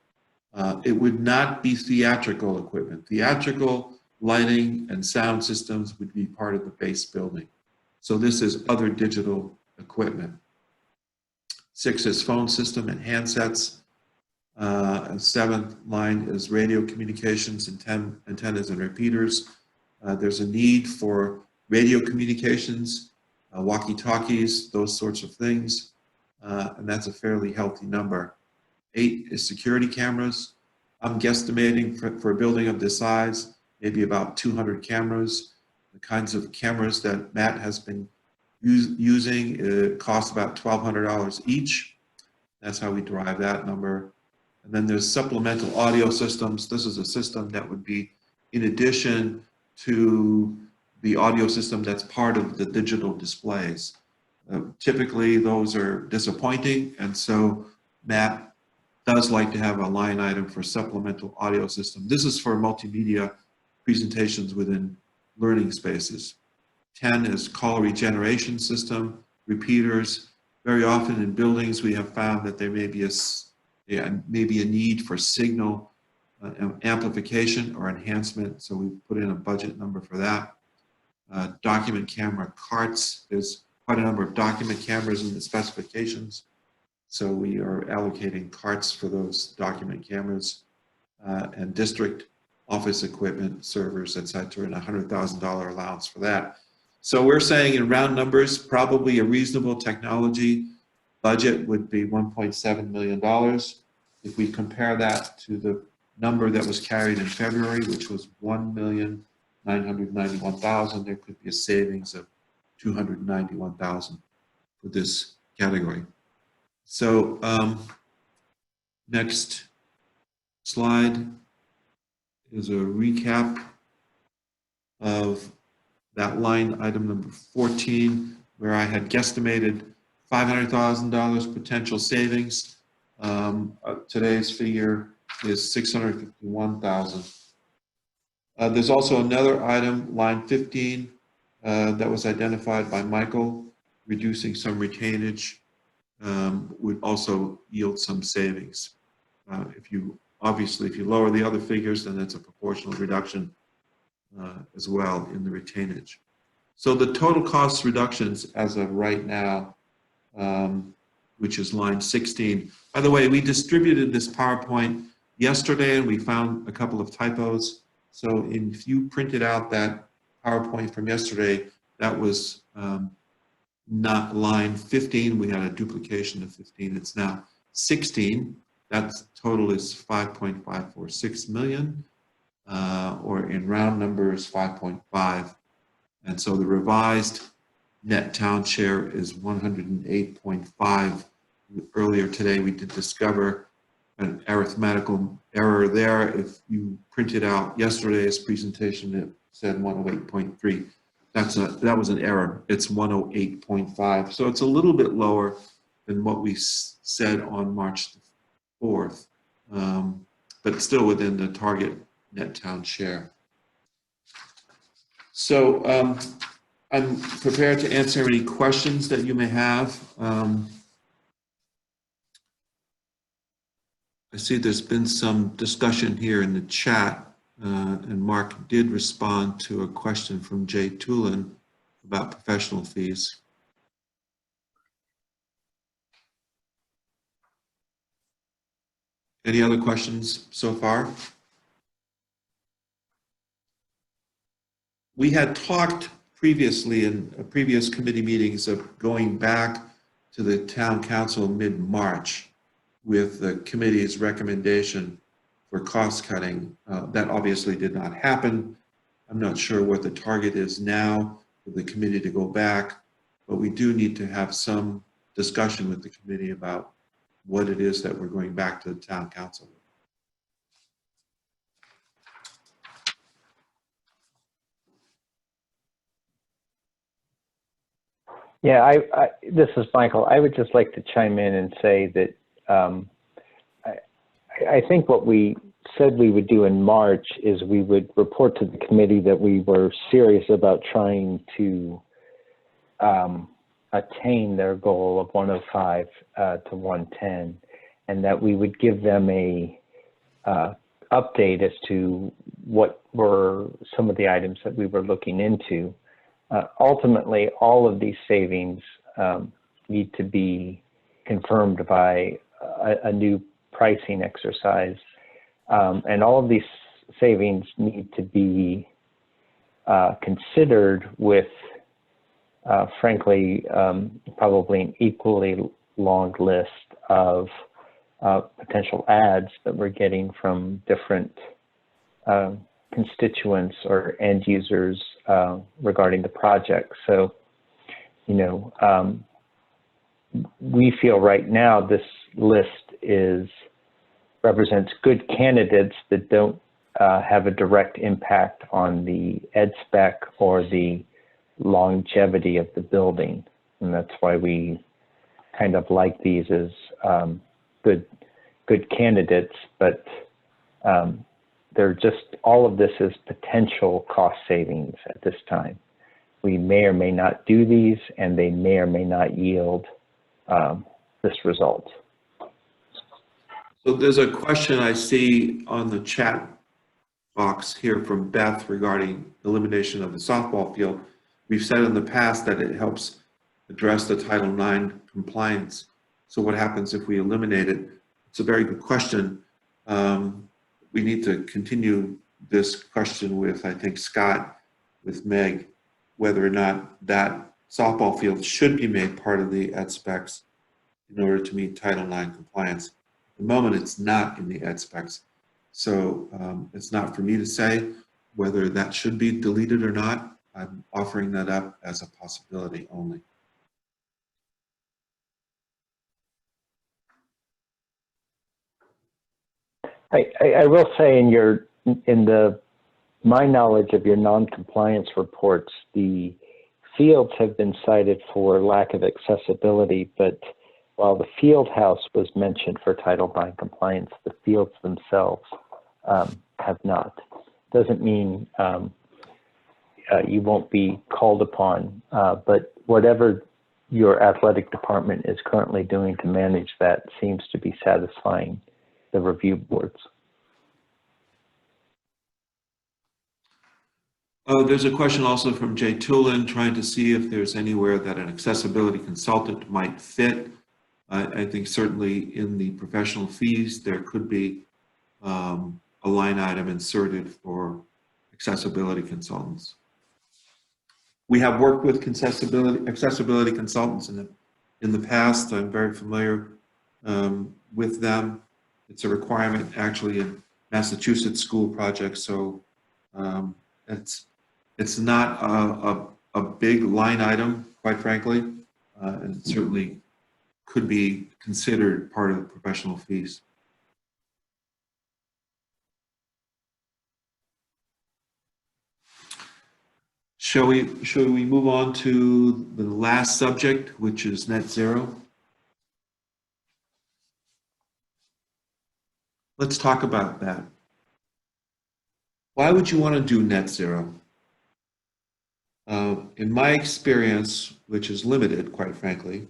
It would not be theatrical equipment. Theatrical lighting and sound systems would be part of the base building. So this is other digital equipment. 6 is phone system and handsets. And 7th line is radio communications and antennas and repeaters. There's a need for radio communications, walkie-talkies, those sorts of things, and that's a fairly healthy number. 8 is security cameras. I'm guesstimating for a building of this size, maybe about 200 cameras. The kinds of cameras that Matt has been using cost about $1,200 each. That's how we derive that number. And then there's supplemental audio systems. This is a system that would be in addition to the audio system that's part of the digital displays. Typically, those are disappointing, and so Matt does like to have a line item for supplemental audio system. This is for multimedia presentations within learning spaces. 10 is call regeneration system, repeaters. Very often in buildings, we have found that there may be a need for signal amplification or enhancement, so we put in a budget number for that. Document camera carts. There's quite a number of document cameras in the specifications, so we are allocating carts for those document cameras, and district office equipment, servers, etc., and a $100,000 allowance for that. So we're saying in round numbers, probably a reasonable technology budget would be $1.7 million. If we compare that to the number that was carried in February, which was $1,991,000, there could be a savings of $291,000 for this category. So next slide is a recap of that line item number 14, where I had guesstimated $500,000 potential savings. Today's figure is $651,000. There's also another item, line 15, that was identified by Michael, reducing some retainage would also yield some savings. If you lower the other figures, then it's a proportional reduction as well in the retainage. So the total cost reductions as of right now, which is line 16. By the way, we distributed this PowerPoint yesterday and we found a couple of typos. So if you printed out that PowerPoint from yesterday, that was not line 15. We had a duplication of 15. It's now 16. That total is 5.546 million, or in round numbers, 5.5. And so the revised net town share is 108.5. Earlier today, we did discover an arithmetical error there. If you printed out yesterday's presentation, it said 108.3. That was an error. It's 108.5. So it's a little bit lower than what we said on March 4th, but still within the target net town share. So I'm prepared to answer any questions that you may have. I see there's been some discussion here in the chat, and Mark did respond to a question from Jay Tulin about professional fees. Any other questions so far? We had talked previously in previous committee meetings of going back to the town council mid-March with the committee's recommendation for cost cutting. That obviously did not happen. I'm not sure what the target is now for the committee to go back, but we do need to have some discussion with the committee about what it is that we're going back to the town council with.
Yeah, this is Michael. I would just like to chime in and say that I think what we said we would do in March is we would report to the committee that we were serious about trying to attain their goal of 105 to 110, and that we would give them a update as to what were some of the items that we were looking into. Ultimately, all of these savings need to be confirmed by a new pricing exercise, and all of these savings need to be considered with, frankly, probably an equally long list of potential ads that we're getting from different constituents or end users regarding the project. So, you know, we feel right now this list represents good candidates that don't have a direct impact on the ed spec or the longevity of the building. And that's why we kind of like these as good candidates, but they're just, all of this is potential cost savings at this time. We may or may not do these, and they may or may not yield this result.
So there's a question I see on the chat box here from Beth regarding elimination of the softball field. We've said in the past that it helps address the Title IX compliance. So what happens if we eliminate it? It's a very good question. We need to continue this question with, I think, Scott, with Meg, whether or not that softball field should be made part of the ed specs in order to meet Title IX compliance. At the moment, it's not in the ed specs. So it's not for me to say whether that should be deleted or not. I'm offering that up as a possibility only.
I will say my knowledge of your non-compliance reports, the fields have been cited for lack of accessibility, but while the field house was mentioned for Title IX compliance, the fields themselves have not. Doesn't mean you won't be called upon, but whatever your athletic department is currently doing to manage that seems to be satisfying the review boards.
There's a question also from Jay Tulin trying to see if there's anywhere that an accessibility consultant might fit. I think certainly in the professional fees, there could be a line item inserted for accessibility consultants. We have worked with accessibility consultants in the past. I'm very familiar with them. It's a requirement actually in Massachusetts school projects, so it's not a big line item, quite frankly, and it certainly could be considered part of the professional fees. Shall we move on to the last subject, which is net zero? Let's talk about that. Why would you want to do net zero? In my experience, which is limited, quite frankly,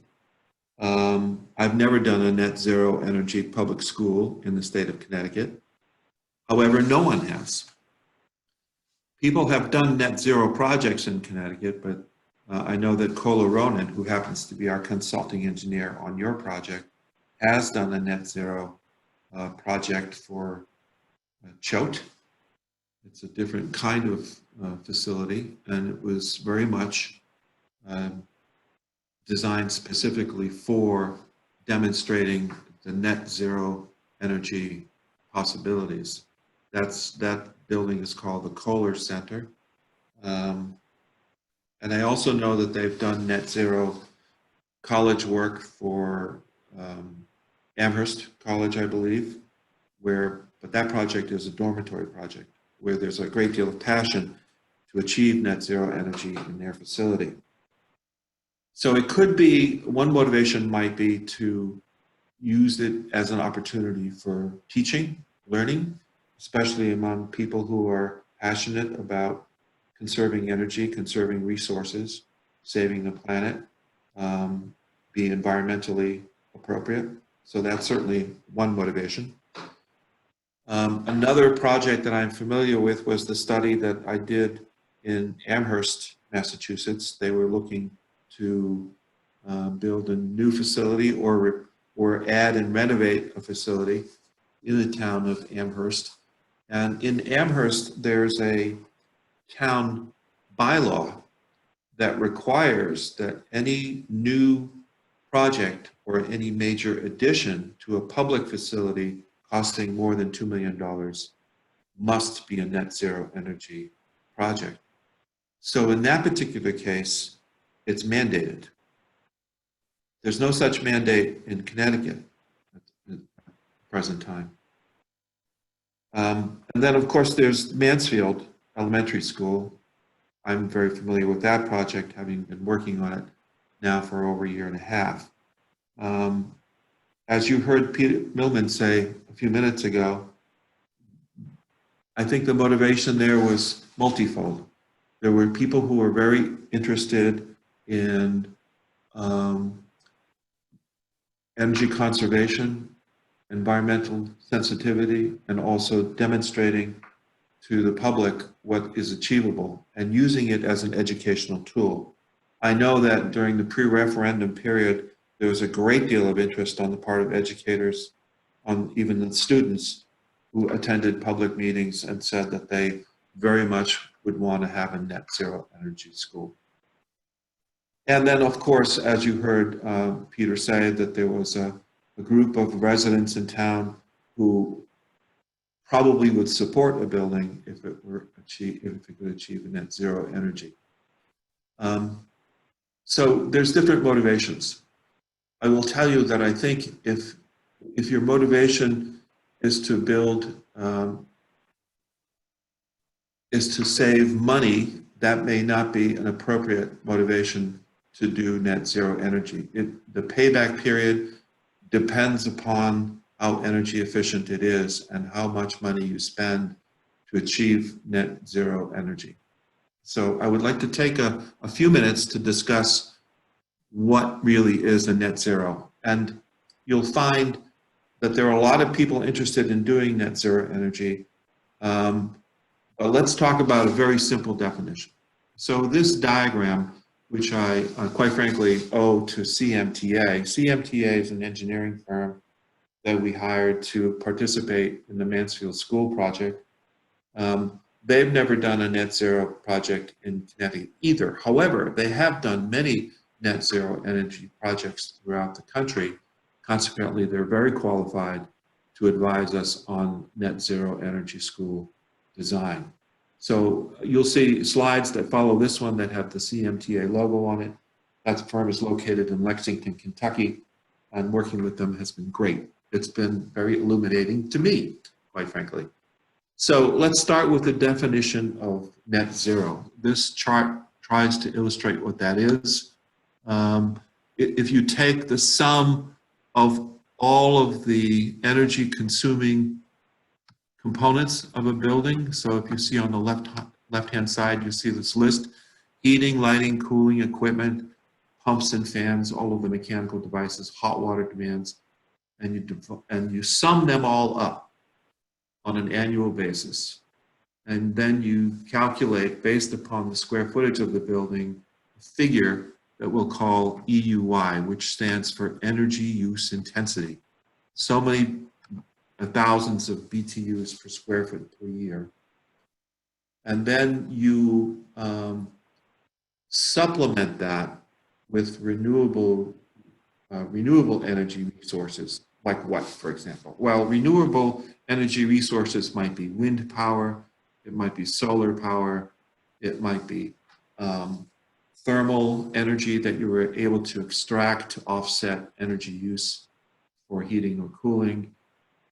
I've never done a net zero energy public school in the state of Connecticut. However, no one has. People have done net zero projects in Connecticut, but I know that Kola Ronan, who happens to be our consulting engineer on your project, has done a net zero project for Choate. It's a different kind of facility, and it was very much designed specifically for demonstrating the net zero energy possibilities. That building is called the Kohler Center. And I also know that they've done net zero college work for Amherst College, I believe, but that project is a dormitory project where there's a great deal of passion to achieve net zero energy in their facility. So it could be, one motivation might be to use it as an opportunity for teaching, learning, especially among people who are passionate about conserving energy, conserving resources, saving the planet, be environmentally appropriate. So that's certainly one motivation. Another project that I'm familiar with was the study that I did in Amherst, Massachusetts. They were looking to build a new facility or add and renovate a facility in the town of Amherst. And in Amherst, there's a town bylaw that requires that any new project or any major addition to a public facility costing more than $2 million must be a net zero energy project. So in that particular case, it's mandated. There's no such mandate in Connecticut at the present time. And then, of course, there's Mansfield Elementary School. I'm very familiar with that project, having been working on it now for over a year and a half. As you heard Peter Millman say a few minutes ago, I think the motivation there was multifold. There were people who were very interested in energy conservation, environmental sensitivity, and also demonstrating to the public what is achievable and using it as an educational tool. I know that during the pre-referendum period, there was a great deal of interest on the part of educators, on even the students who attended public meetings and said that they very much would want to have a net zero energy school. And then, of course, as you heard Peter say, that there was a group of residents in town who probably would support a building if it could achieve a net zero energy. So there's different motivations. I will tell you that I think if your motivation is to build, is to save money, that may not be an appropriate motivation to do net zero energy. The payback period depends upon how energy efficient it is and how much money you spend to achieve net zero energy. So I would like to take a few minutes to discuss what really is a net zero. And you'll find that there are a lot of people interested in doing net zero energy. But let's talk about a very simple definition. So this diagram, which I quite frankly owe to CMTA. CMTA is an engineering firm that we hired to participate in the Mansfield School project. They've never done a net zero project in Connecticut either. However, they have done many net zero energy projects throughout the country. Consequently, they're very qualified to advise us on net zero energy school design. So you'll see slides that follow this one that have the CMTA logo on it. That firm is located in Lexington, Kentucky, and working with them has been great. It's been very illuminating to me, quite frankly. So let's start with the definition of net zero. This chart tries to illustrate what that is. If you take the sum of all of the energy consuming components of a building, so if you see on the left-hand side, you see this list: heating, lighting, cooling equipment, pumps and fans, all of the mechanical devices, hot water demands, and you sum them all up on an annual basis. And then you calculate, based upon the square footage of the building, a figure that we'll call EUI, which stands for energy use intensity. So many thousands of BTUs per square foot per year. And then you supplement that with renewable energy resources. Like what, for example? Well, renewable energy resources might be wind power, it might be solar power, it might be thermal energy that you were able to extract to offset energy use for heating or cooling.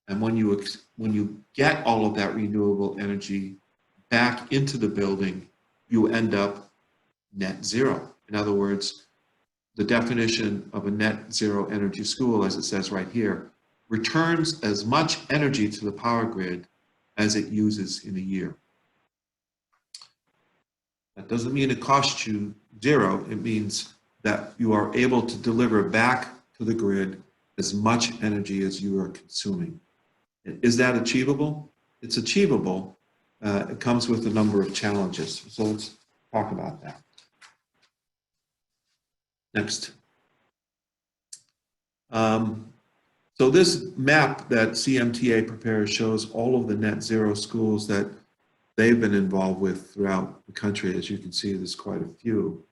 And when you get all of that renewable energy back into the building, you end up net zero. In other words, the definition of a net zero energy school, as it says right here, returns as much energy to the power grid as it uses in a year. That doesn't mean it costs you zero. It means that you are able to deliver back to the grid as much energy as you are consuming. Is that achievable? It's achievable. It comes with a number of challenges. So let's talk about that. Next. So this map that CMTA prepares shows all of the net zero schools that they've been involved with throughout the country. As you can see, there's quite a few.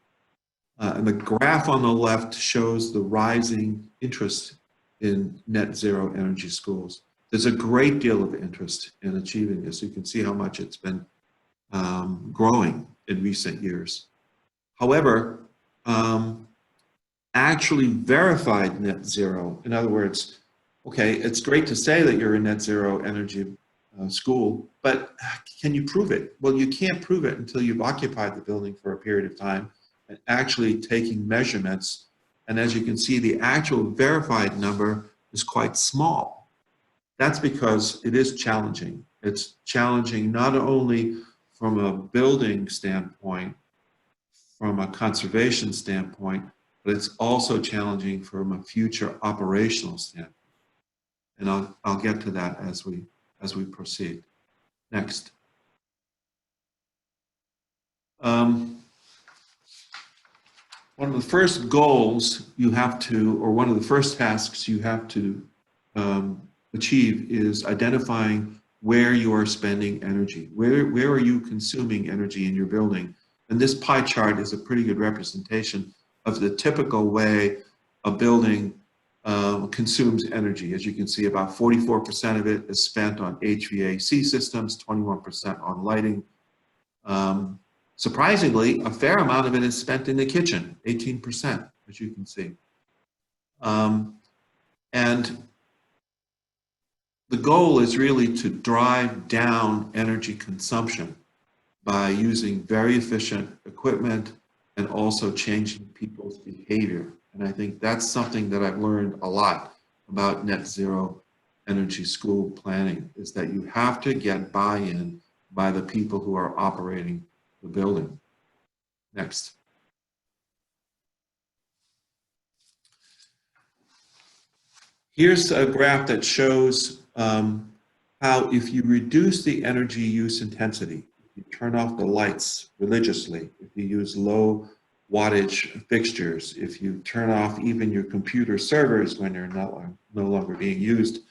And the graph on the left shows the rising interest in net zero energy schools. There's a great deal of interest in achieving this. You can see how much it's been growing in recent years. However, actually verified net zero, in other words, okay, it's great to say that you're a net zero energy school, but can you prove it? Well, you can't prove it until you've occupied the building for a period of time and actually taking measurements. And as you can see, the actual verified number is quite small. That's because it is challenging. It's challenging not only from a building standpoint, from a conservation standpoint, but it's also challenging from a future operational standpoint. And I'll get to that as we proceed. Next. One of the first goals you have to, or one of the first tasks you have to achieve is identifying where you are spending energy. Where are you consuming energy in your building? And this pie chart is a pretty good representation of the typical way a building consumes energy. As you can see, about 44% of it is spent on HVAC systems, 21% on lighting. Surprisingly, a fair amount of it is spent in the kitchen, 18%, as you can see. And the goal is really to drive down energy consumption by using very efficient equipment and also changing people's behavior. And I think that's something that I've learned a lot about net zero energy school planning, is that you have to get buy-in by the people who are operating the building. Next. Here's a graph that shows how if you reduce the energy use intensity, if you turn off the lights religiously, if you use low wattage fixtures, if you turn off even your computer servers when they're no longer being used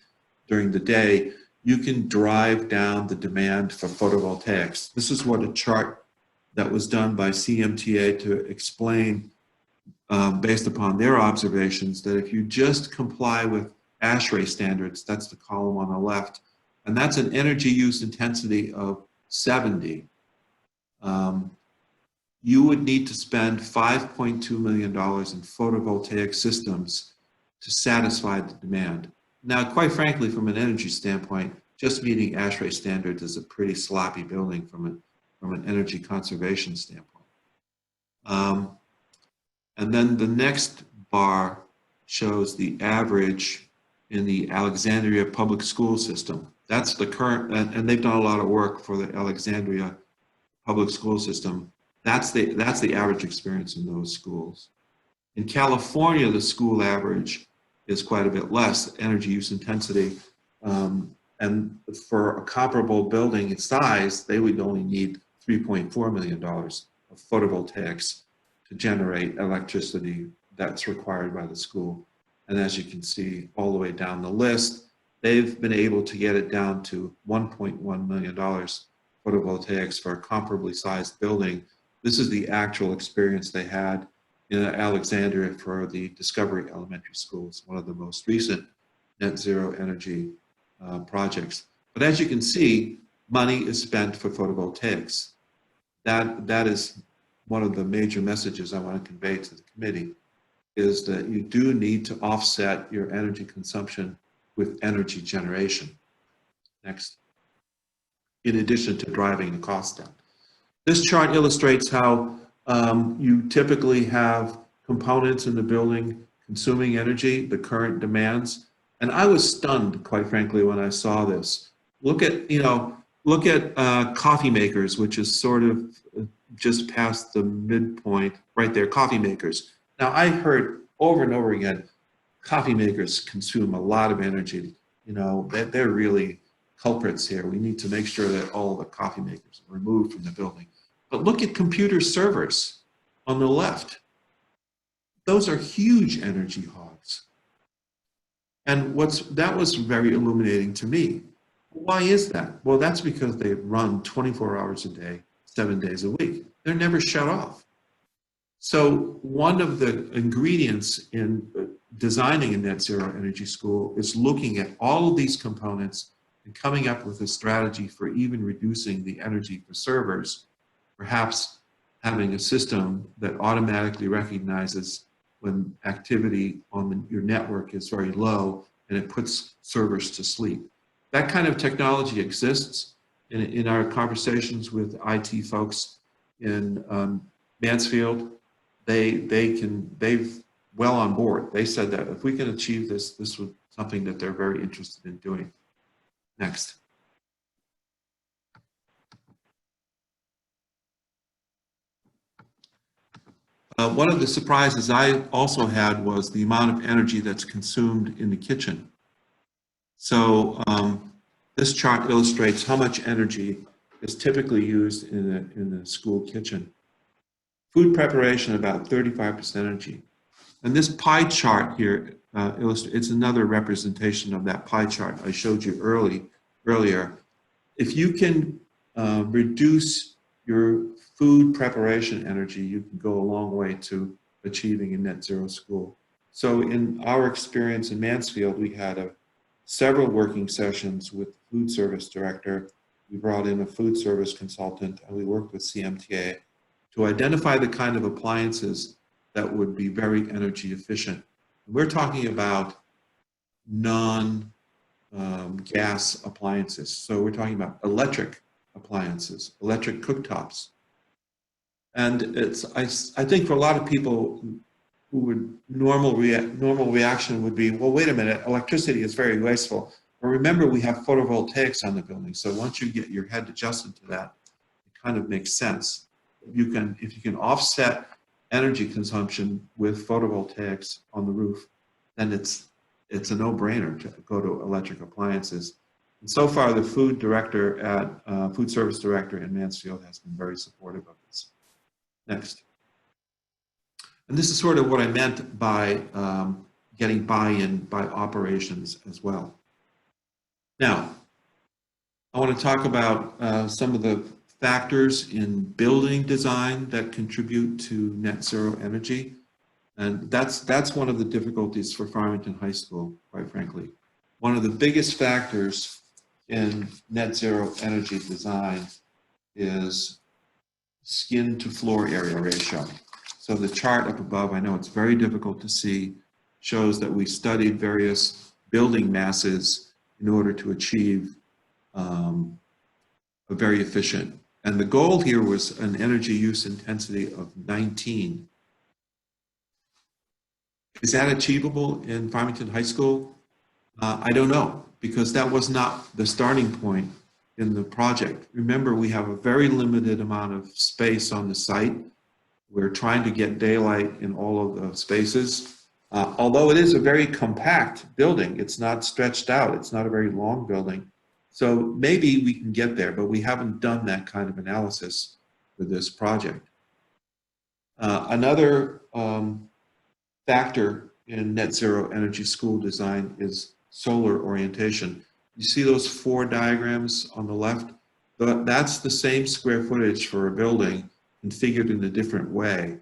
during the day, you can drive down the demand for photovoltaics. This is what a chart that was done by CMTA to explain, based upon their observations, that if you just comply with ASHRAE standards, that's the column on the left, and that's an energy use intensity of 70, you would need to spend $5.2 million in photovoltaic systems to satisfy the demand. Now, quite frankly, from an energy standpoint, just meeting ASHRAE standards is a pretty sloppy building from an energy conservation standpoint. And then the next bar shows the average in the Alexandria public school system. That's the current, and they've done a lot of work for the Alexandria public school system. That's the average experience in those schools. In California, the school average is quite a bit less energy use intensity. And for a comparable building in size, they would only need $3.4 million of photovoltaics to generate electricity that's required by the school. And as you can see all the way down the list, they've been able to get it down to $1.1 million photovoltaics for a comparably sized building. This is the actual experience they had in Alexandria for the Discovery Elementary Schools, one of the most recent net zero energy projects. But as you can see, money is spent for photovoltaics. That is one of the major messages I want to convey to the committee, is that you do need to offset your energy consumption with energy generation. Next. In addition to driving the cost down. This chart illustrates how you typically have components in the building consuming energy, the current demands. And I was stunned, quite frankly, when I saw this. Look at coffee makers, which is sort of just past the midpoint right there, coffee makers. Now, I heard over and over again, coffee makers consume a lot of energy. You know, they're really culprits here. We need to make sure that all the coffee makers are removed from the building. But look at computer servers on the left. Those are huge energy hogs. And that was very illuminating to me. Why is that? Well, that's because they run 24 hours a day, 7 days a week. They're never shut off. So one of the ingredients in designing a net zero energy school is looking at all of these components and coming up with a strategy for even reducing the energy for servers, perhaps having a system that automatically recognizes when activity on your network is very low and it puts servers to sleep. that kind of technology exists in our conversations with IT folks in Mansfield. They've well on board. They said that if we can achieve this, this was something that they're very interested in doing. Next. One of the surprises I also had was the amount of energy that's consumed in the kitchen. So this chart illustrates how much energy is typically used in a school kitchen. Food preparation, about 35% energy. And this pie chart here illustrates, it's another representation of that pie chart I showed you earlier. If you can reduce your food preparation energy, you can go a long way to achieving a net zero school. So in our experience in Mansfield, we had several working sessions with the food service director. We brought in a food service consultant, and we worked with CMTA to identify the kind of appliances that would be very energy efficient. We're talking about non-gas appliances. So we're talking about electric appliances, electric cooktops. And I think for a lot of people who would normal reaction would be, well, wait a minute, electricity is very wasteful. But remember, we have photovoltaics on the building. So once you get your head adjusted to that, it kind of makes sense. If you can offset energy consumption with photovoltaics on the roof, then it's a no-brainer to go to electric appliances. And so far, the food service director in Mansfield has been very supportive of this. Next. And this is sort of what I meant by getting buy-in by operations as well. Now, I want to talk about some of the factors in building design that contribute to net zero energy. And that's one of the difficulties for Farmington High School, quite frankly. One of the biggest factors in net zero energy design is skin to floor area ratio. So the chart up above, I know it's very difficult to see, shows that we studied various building masses in order to achieve a very efficient. And the goal here was an energy use intensity of 19. Is that achievable in Farmington High School? I don't know, because that was not the starting point in the project. Remember, we have a very limited amount of space on the site. We're trying to get daylight in all of the spaces. Although it is a very compact building, it's not stretched out, it's not a very long building. So maybe we can get there, but we haven't done that kind of analysis for this project. Another factor in net zero energy school design is solar orientation. You see those 4 diagrams on the left? That's the same square footage for a building configured in a different way.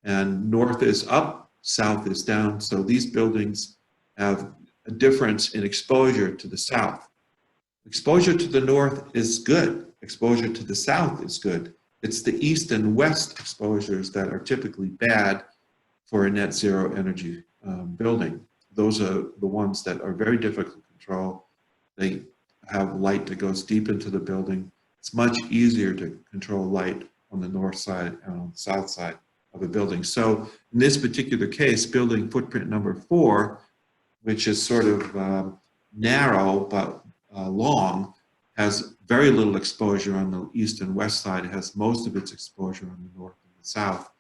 And north is up, south is down. So these buildings have a difference in exposure to the south. Exposure to the north is good. Exposure to the south is good. It's the east and west exposures that are typically bad for a net zero energy building. Those are the ones that are very difficult to control. They have light that goes deep into the building. It's much easier to control light on the north side and on the south side of a building. So in this particular case, building footprint number 4, which is sort of narrow but long, has very little exposure on the east and west side. It has most of its exposure on the north and the south.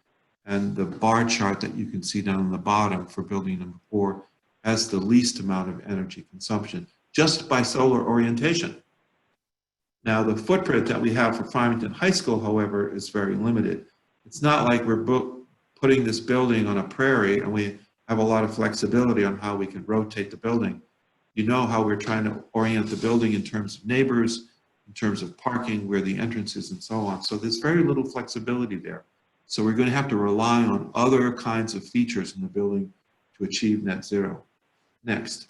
And the bar chart that you can see down on the bottom for building number 4 has the least amount of energy consumption just by solar orientation. Now, the footprint that we have for Farmington High School, however, is very limited. It's not like we're putting this building on a prairie and we have a lot of flexibility on how we can rotate the building. You know how we're trying to orient the building in terms of neighbors, in terms of parking, where the entrance is, and so on. So there's very little flexibility there. So we're going to have to rely on other kinds of features in the building to achieve net zero. Next.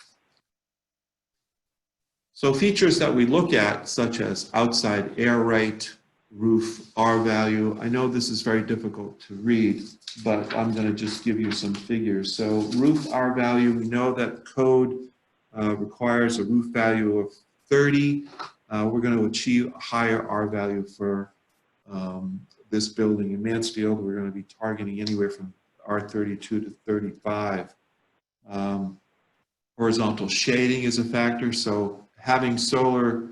So features that we look at, such as outside air rate, roof R value. I know this is very difficult to read, but I'm going to just give you some figures. So roof R value, we know that code requires a roof value of 30. We're going to achieve a higher R value for this building in Mansfield. We're going to be targeting anywhere from R32 to 35. Horizontal shading is a factor, so having solar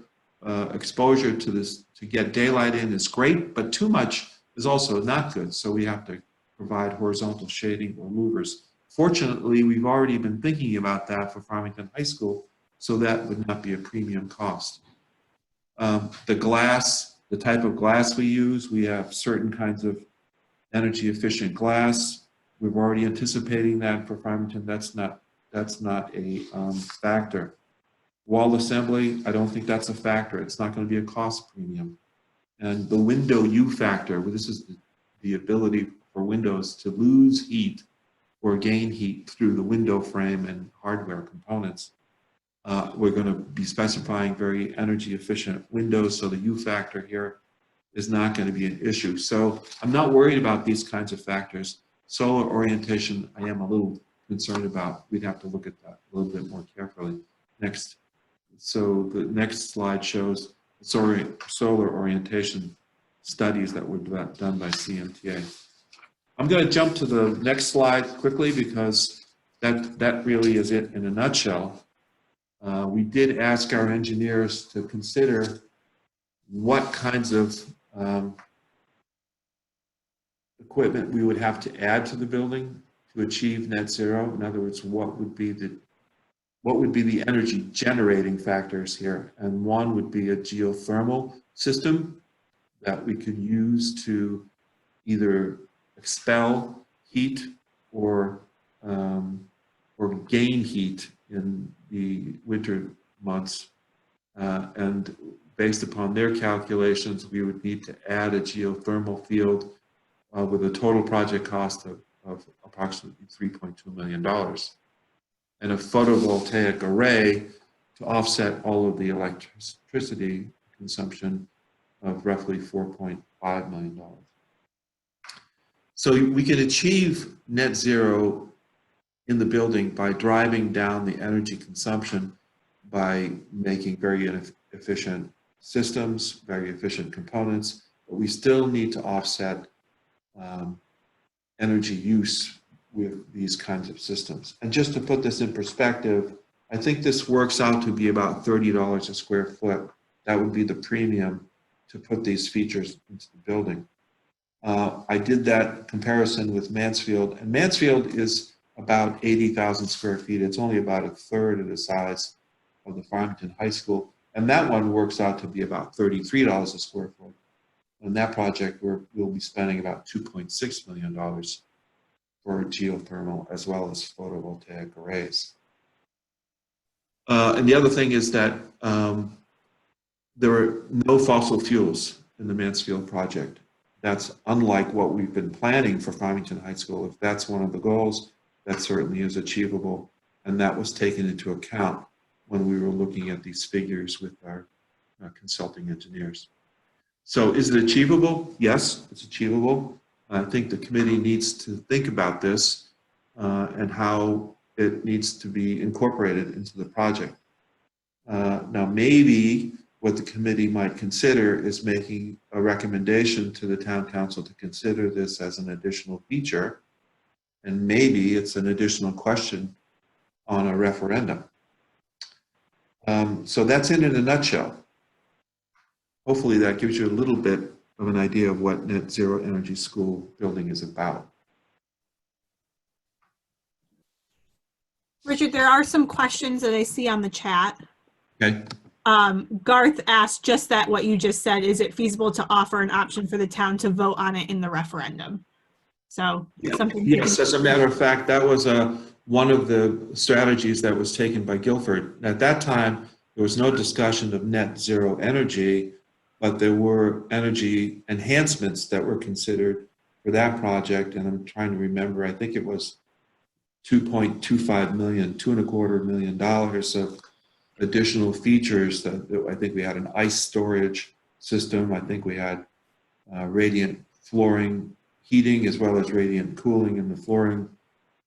exposure to this to get daylight in is great, but too much is also not good, so we have to provide horizontal shading or louvers. Fortunately, we've already been thinking about that for Farmington High School, so that would not be a premium cost. The glass, the type of glass we use, we have certain kinds of energy efficient glass. We're already anticipating that for Farmington. That's not a factor. Wall assembly, I don't think that's a factor. It's not going to be a cost premium. And the window U factor, well, this is the ability for windows to lose heat or gain heat through the window frame and hardware components. We're going to be specifying very energy efficient windows, so the U factor here is not going to be an issue. So I'm not worried about these kinds of factors. Solar orientation, I am a little concerned about. We'd have to look at that a little bit more carefully. Next. So the next slide shows solar orientation studies that were done by CMTA. I'm going to jump to the next slide quickly because that really is it in a nutshell. We did ask our engineers to consider what kinds of equipment we would have to add to the building to achieve net zero. In other words, what would be the energy generating factors here? And one would be a geothermal system that we could use to either expel heat or gain heat in the winter months. And based upon their calculations, we would need to add a geothermal field with a total project cost of approximately $3.2 million. And a photovoltaic array to offset all of the electricity consumption of roughly $4.5 million. So we can achieve net zero in the building by driving down the energy consumption by making very efficient systems, very efficient components, but we still need to offset energy use with these kinds of systems. And just to put this in perspective, I think this works out to be about $30 a square foot. That would be the premium to put these features into the building. I did that comparison with Mansfield, and Mansfield is about 80,000 square feet. It's only about a third of the size of the Farmington High School, and that one works out to be about $33 a square foot. On that project, we'll be spending about $2.6 million for geothermal as well as photovoltaic arrays. And the other thing is that there are no fossil fuels in the Mansfield project. That's unlike what we've been planning for Farmington High School. If that's one of the goals, that certainly is achievable. And that was taken into account when we were looking at these figures with our consulting engineers. So is it achievable? Yes, it's achievable. I think the committee needs to think about this and how it needs to be incorporated into the project. Now, maybe what the committee might consider is making a recommendation to the town council to consider this as an additional feature, and maybe it's an additional question on a referendum. So that's it in a nutshell. Hopefully that gives you a little bit of an idea of what Net Zero Energy School building is about.
Richard, there are some questions that I see on the chat.
Okay.
Garth asked just that, what you just said, is it feasible to offer an option for the town to vote on it in the referendum? So
yeah.
something.
Yes, as a matter of fact, that was one of the strategies that was taken by Guilford. At that time, there was no discussion of net zero energy, but there were energy enhancements that were considered for that project. And I'm trying to remember, I think it was $2.25 million, $2.25 million of additional features. That I think we had an ice storage system. I think we had radiant flooring heating as well as radiant cooling in the flooring.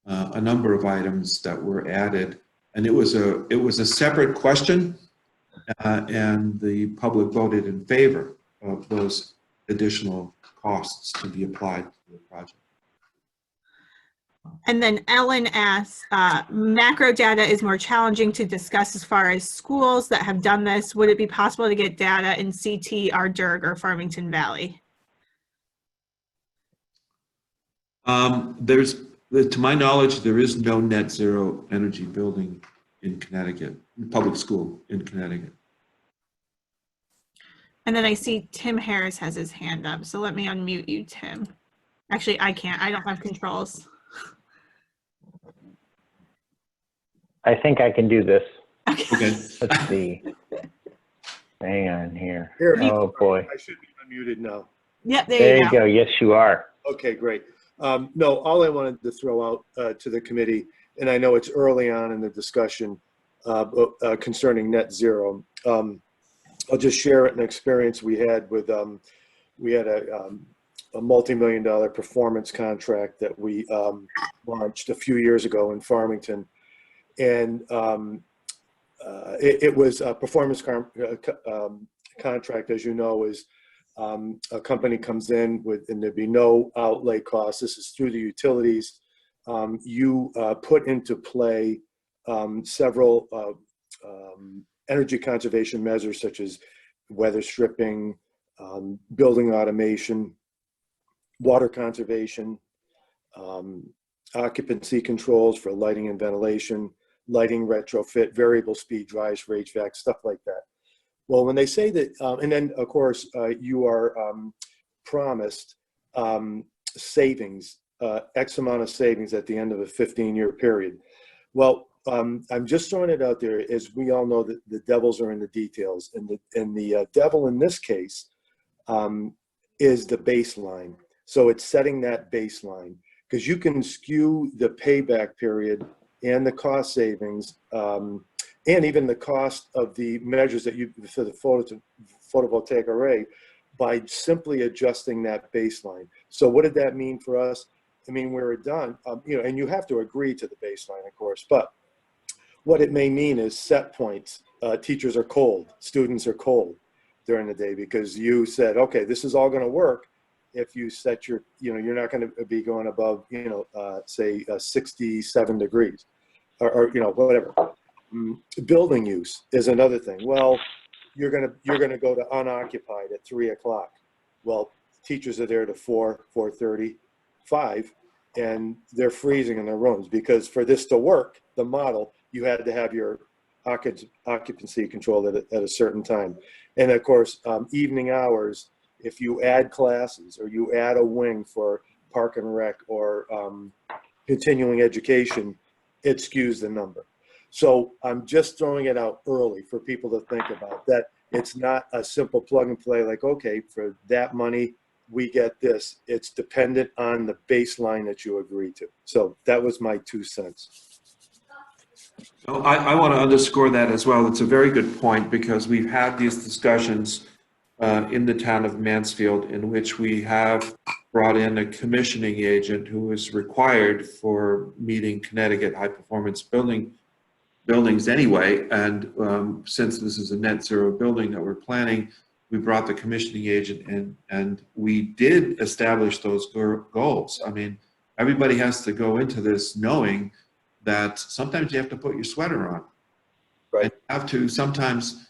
A number of items that were added, and it was a separate question, and the public voted in favor of those additional costs to be applied to the project.
And then Ellen asks, macro data is more challenging to discuss as far as schools that have done this. Would it be possible to get data in CT, Ardurg, or Farmington Valley?
To my knowledge, there is no net zero energy building in Connecticut, public school in Connecticut.
And then I see Tim Harris has his hand up. So let me unmute you, Tim. Actually, I can't. I don't have controls.
I think I can do this.
Okay.
Let's see. Hang on here.
Here.
Oh, boy.
I should be unmuted now.
Yep,
There you go. Yes, you are.
Okay, great. No, all I wanted to throw out to the committee, and I know it's early on in the discussion concerning net zero. I'll just share an experience we had with, we had a multi-million-dollar performance contract that we launched a few years ago in Farmington. And it was a performance contract, as you know, is a company comes in with, and there'd be no outlay costs. This is through the utilities. You put into play several energy conservation measures such as weather stripping, building automation, water conservation, occupancy controls for lighting and ventilation, lighting retrofit, variable speed drives for HVAC, stuff like that. Well, when they say that, and then of course you are promised savings, X amount of savings at the end of a 15-year period. Well, I'm just throwing it out there, as we all know that the devils are in the details, and the devil in this case is the baseline. So it's setting that baseline, because you can skew the payback period and the cost savings, and even the cost of the measures that you for the photovoltaic array by simply adjusting that baseline. So what did that mean for us? I mean, we're done, you know, and you have to agree to the baseline, of course, but what it may mean is set points. Teachers are cold, students are cold during the day because you said, okay, this is all going to work if you set your, you know, you're not going to be going above, you know, say 67 degrees or, you know, whatever. Building use is another thing. Well, you're going to go to unoccupied at 3 o'clock. Well, teachers are there to 4:30, 5, and they're freezing in their rooms because for this to work, the model, you had to have your occupancy controlled at a certain time. And of course, evening hours, if you add classes or you add a wing for park and rec or continuing education, it skews the number. So I'm just throwing it out early for people to think about that. It's not a simple plug and play like, okay, for that money, we get this. It's dependent on the baseline that you agree to. So that was my 2 cents.
So I want to underscore that as well. It's a very good point because we've had these discussions in the town of Mansfield in which we have brought in a commissioning agent who is required for meeting Connecticut high performance buildings anyway. And since this is a net zero building that we're planning, we brought the commissioning agent in and we did establish those goals. I mean, everybody has to go into this knowing that sometimes you have to put your sweater on.
Right.
And you have to sometimes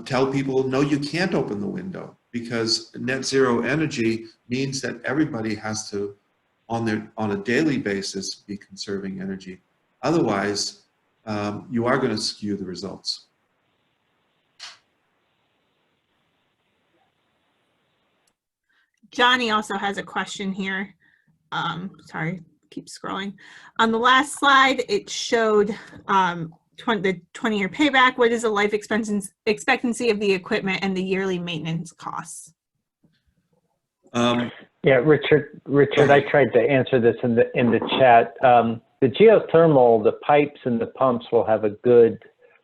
tell people, no, you can't open the window because net zero energy means that everybody has to, on a daily basis, be conserving energy. Otherwise, you are going to skew the results.
Johnny also has a question here. Sorry, keep scrolling. On the last slide, it showed the 20-year payback. What is the life expectancy of the equipment and the yearly maintenance costs?
Yeah, Richard, I tried to answer this in the chat. The geothermal, the pipes and the pumps will have a good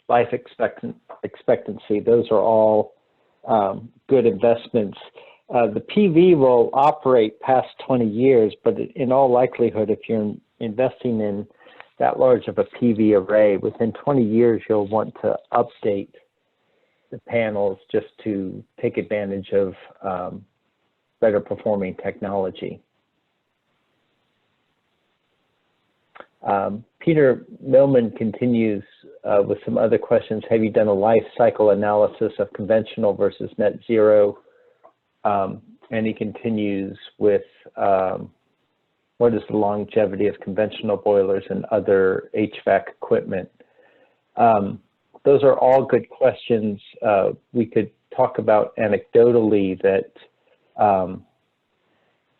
life expectancy. Those are all good investments. The PV will operate past 20 years, but in all likelihood, if you're investing in that large of a PV array, within 20 years, you'll want to update the panels just to take advantage of better performing technology. Peter Millman continues with some other questions. Have you done a life cycle analysis of conventional versus net zero? And he continues with what is the longevity of conventional boilers and other HVAC equipment? Those are all good questions. We could talk about anecdotally that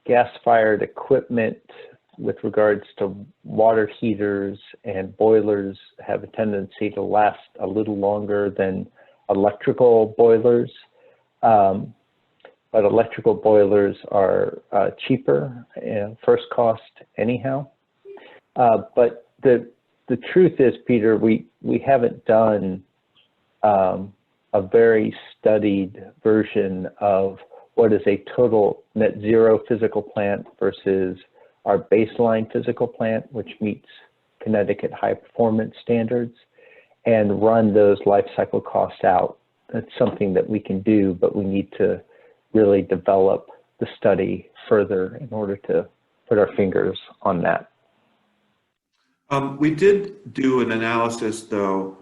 gas-fired equipment with regards to water heaters and boilers have a tendency to last a little longer than electrical boilers. But electrical boilers are cheaper, first cost anyhow. But the truth is, Peter, we haven't done a very studied version of what is a total net zero physical plant versus our baseline physical plant, which meets Connecticut high performance standards, and run those life cycle costs out. That's something that we can do, but we need to really develop the study further in order to put our fingers on that.
We did do an analysis, though.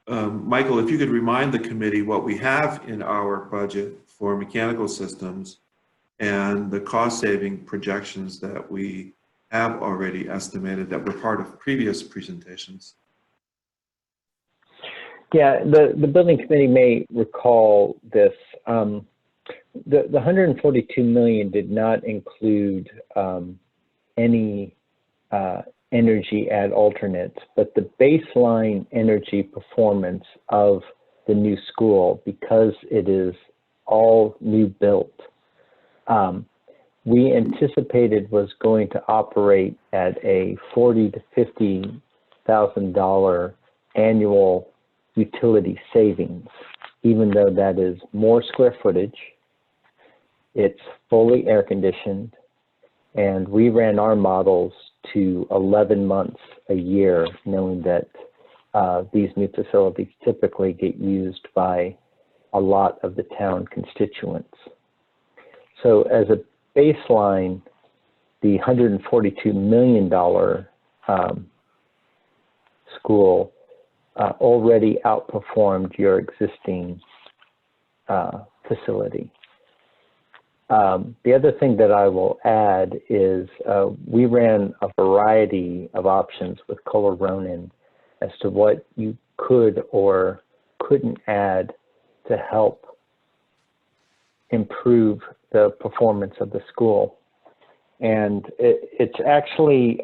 Michael, if you could remind the committee what we have in our budget for mechanical systems and the cost-saving projections that we have already estimated that were part of previous presentations.
Yeah, the building committee may recall this. The 142 million did not include any energy add alternates, but the baseline energy performance of the new school, because it is all new built, we anticipated was going to operate at a $40,000 to $50,000 annual utility savings, even though that is more square footage, it's fully air conditioned, and we ran our models to 11 months a year, knowing that these new facilities typically get used by a lot of the town constituents. So as a baseline, the $142 million school already outperformed your existing facility. The other thing that I will add is we ran a variety of options with Kohler Ronin as to what you could or couldn't add to help improve the performance of the school. And it's actually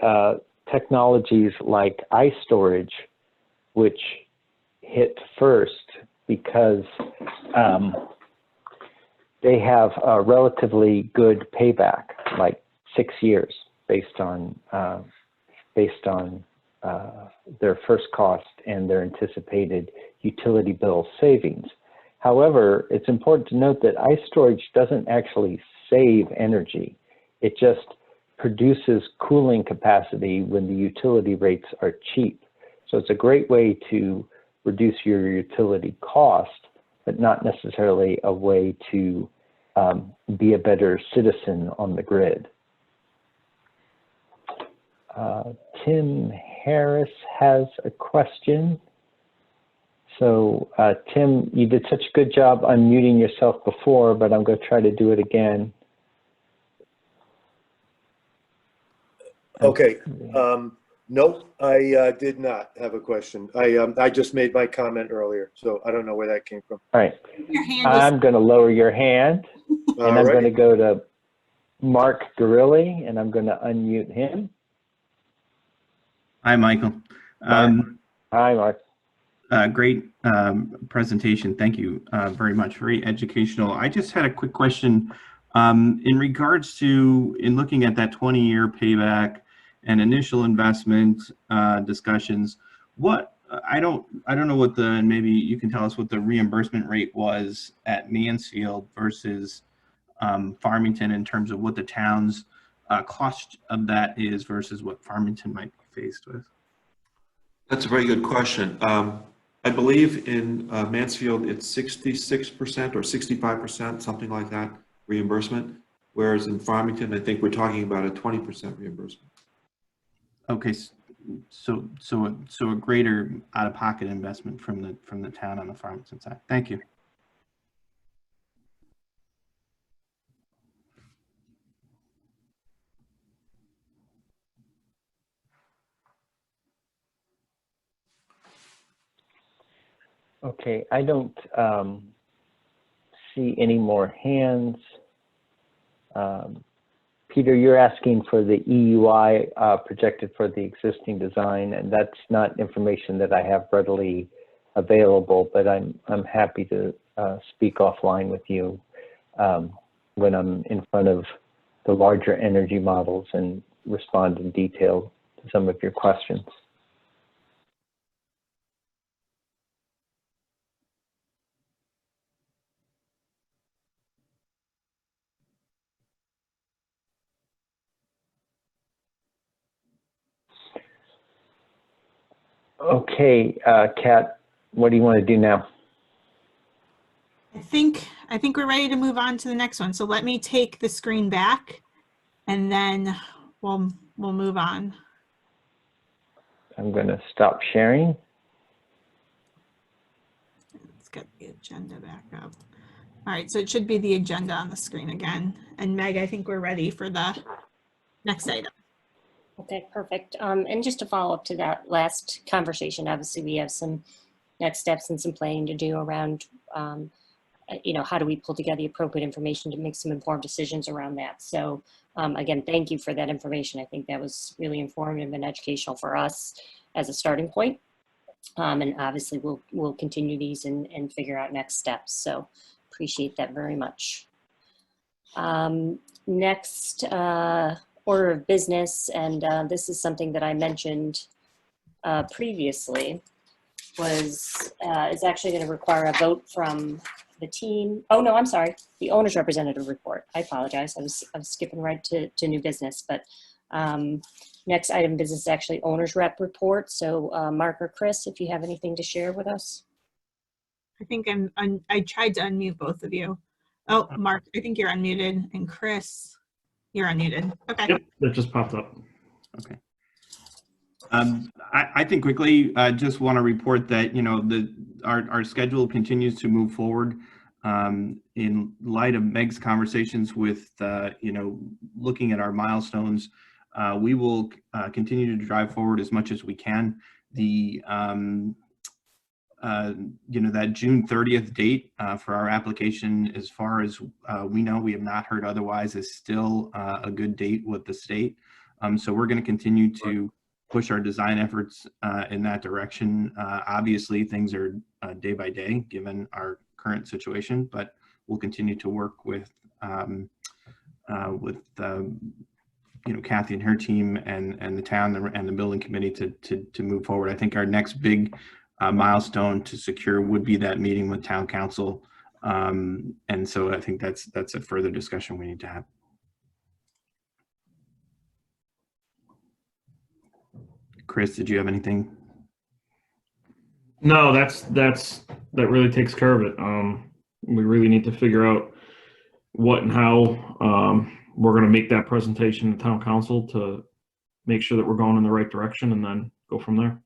technologies like ice storage which hit first because they have a relatively good payback, like 6 years, based on their first cost and their anticipated utility bill savings. However, it's important to note that ice storage doesn't actually save energy. It just produces cooling capacity when the utility rates are cheap. So it's a great way to reduce your utility cost, but not necessarily a way to be a better citizen on the grid. Tim Harris has a question. So Tim, you did such a good job unmuting yourself before, but I'm going to try to do it again.
Okay. Nope, I did not have a question. I just made my comment earlier, so I don't know where that came from.
All right.
Your hand is
I'm going to lower your hand, and I'm going to go to Mark Garilli, and I'm going to unmute him.
Hi, Michael.
Hi, Mark.
Great presentation. Thank you very much. Very educational. I just had a quick question in regards to, in looking at that 20-year payback and initial investment discussions. What I don't know what the, and maybe you can tell us what the reimbursement rate was at Mansfield versus Farmington in terms of what the town's cost of that is versus what Farmington might be faced with.
That's a very good question. I I believe in Mansfield, it's 66% or 65%, something like that, reimbursement. Whereas in Farmington, I think we're talking about a 20% reimbursement.
Okay, so a greater out-of-pocket investment from the town on the Farmington side. Thank you.
Okay, I don't see any more hands. Peter, you're asking for the EUI projected for the existing design, and that's not information that I have readily available, but I'm happy to speak offline with you when I'm in front of the larger energy models and respond in detail to some of your questions. Okay, Kat, what do you want to do now?
I think we're ready to move on to the next one. So let me take the screen back and then we'll move on.
I'm going to stop sharing.
Let's get the agenda back up. All right, so it should be the agenda on the screen again. And Meg, I think we're ready for the next item.
Okay, perfect. And just to follow up to that last conversation, obviously we have some next steps and some planning to do around, you know, how do we pull together the appropriate information to make some informed decisions around that. So again, thank you for that information. I think that was really informative and educational for us as a starting point. And obviously we'll continue these and figure out next steps. So appreciate that very much. Next, order of business, and this is something that I mentioned previously, is actually going to require a vote from the team. Oh no, I'm sorry, the owner's representative report. I apologize. I was skipping right to new business, but next item of business is actually owner's rep report. So Mark or Chris, if you have anything to share with us.
I think I tried to unmute both of you. Oh, Mark, I think you're unmuted, and Chris, you're unmuted. Okay.
Yep, that just popped up.
Okay. I think quickly, just want to report that, you know, our schedule continues to move forward in light of Meg's conversations with, you know, looking at our milestones. We will continue to drive forward as much as we can. The you know, that June 30th date for our application, as far as we know, we have not heard otherwise, is still a good date with the state. So we're going to continue to push our design efforts in that direction. Obviously, things are day by day given our current situation, but we'll continue to work with you know, Kathy and her team and the town and the building committee to move forward. I think our next big milestone to secure would be that meeting with town council. And so I think that's a further discussion we need to have. Chris, did you have anything?
No, that really takes care of it. We really need to figure out what and how we're going to make that presentation to town council to make sure that we're going in the right direction, and then go from there.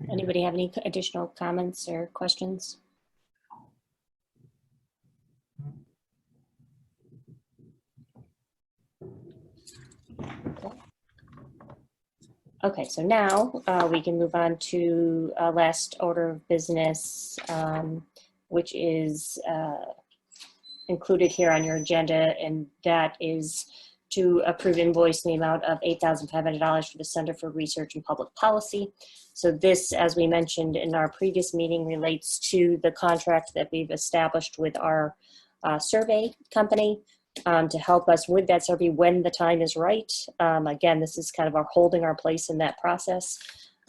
Anybody have any additional comments or questions? Okay, so now we can move on to last order of business, which is included here on your agenda, and that is to approve invoice in the amount of $8,500 for the Center for Research and Public Policy. So this, as we mentioned in our previous meeting, relates to the contract that we've established with our survey company to help us with that survey when the time is right. Again, this is kind of our holding our place in that process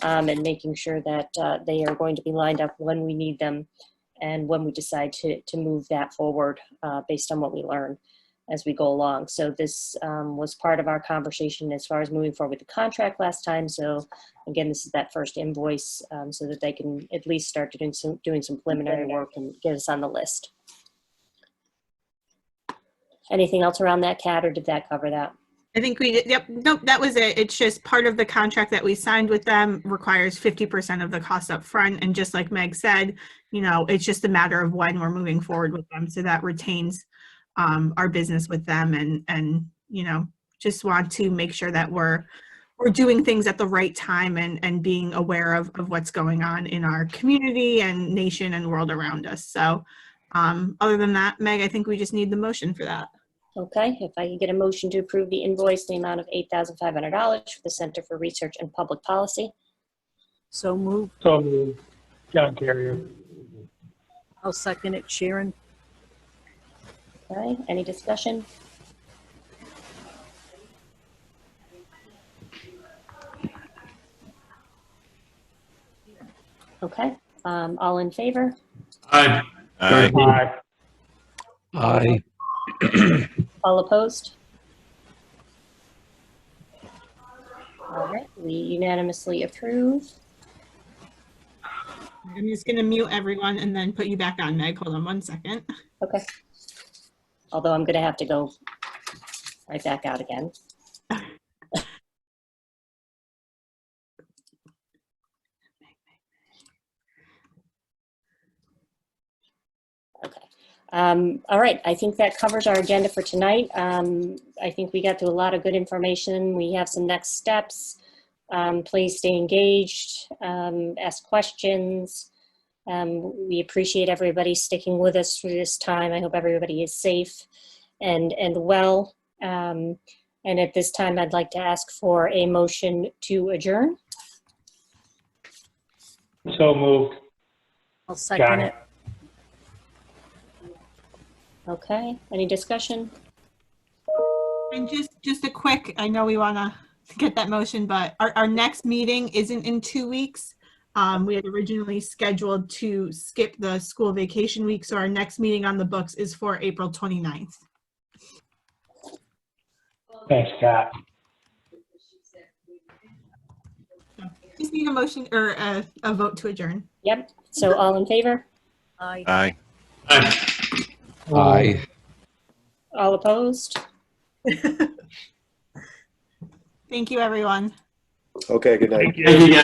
and making sure that they are going to be lined up when we need them and when we decide to move that forward based on what we learn. as we go along. So this was part of our conversation as far as moving forward with the contract last time. So again, this is that first invoice so that they can at least start doing some preliminary work and get us on the list. Anything else around that, Kat, or did that cover that?
I think we did. Yep. Nope. That was it. It's just part of the contract that we signed with them requires 50% of the cost up front. And just like Meg said, you know, it's just a matter of when we're moving forward with them. So that retains our business with them, and you know, just want to make sure that we're doing things at the right time and being aware of what's going on in our community and nation and world around us. So other than that, Meg, I think we just need the motion for that.
Okay, if I could get a motion to approve the invoice in the amount of $8,500 for the Center for Research and Public Policy.
So moved.
So moved. John Carrier.
I'll second it, Sharon.
Okay, any discussion? Okay, all in favor?
Aye.
Aye.
Aye.
All opposed? All right, we unanimously approve.
I'm just going to mute everyone and then put you back on, Meg. Hold on one second.
Okay. Although I'm going to have to go right back out again. Okay. All right, I think that covers our agenda for tonight. I think we got through a lot of good information. We have some next steps. Please stay engaged, ask questions. We appreciate everybody sticking with us through this time. I hope everybody is safe and well. And at this time, I'd like to ask for a motion to adjourn.
So moved.
I'll second it.
Okay, any discussion?
And just a quick, I know we want to get that motion, but our next meeting isn't in 2 weeks. We had originally scheduled to skip the school vacation week, so our next meeting on the books is for April 29th.
Thanks, Scott.
Just need a motion or a vote to adjourn.
Yep, so all in favor?
Aye.
Aye. Aye.
All opposed?
Thank you, everyone.
Okay, good night.
Thank you.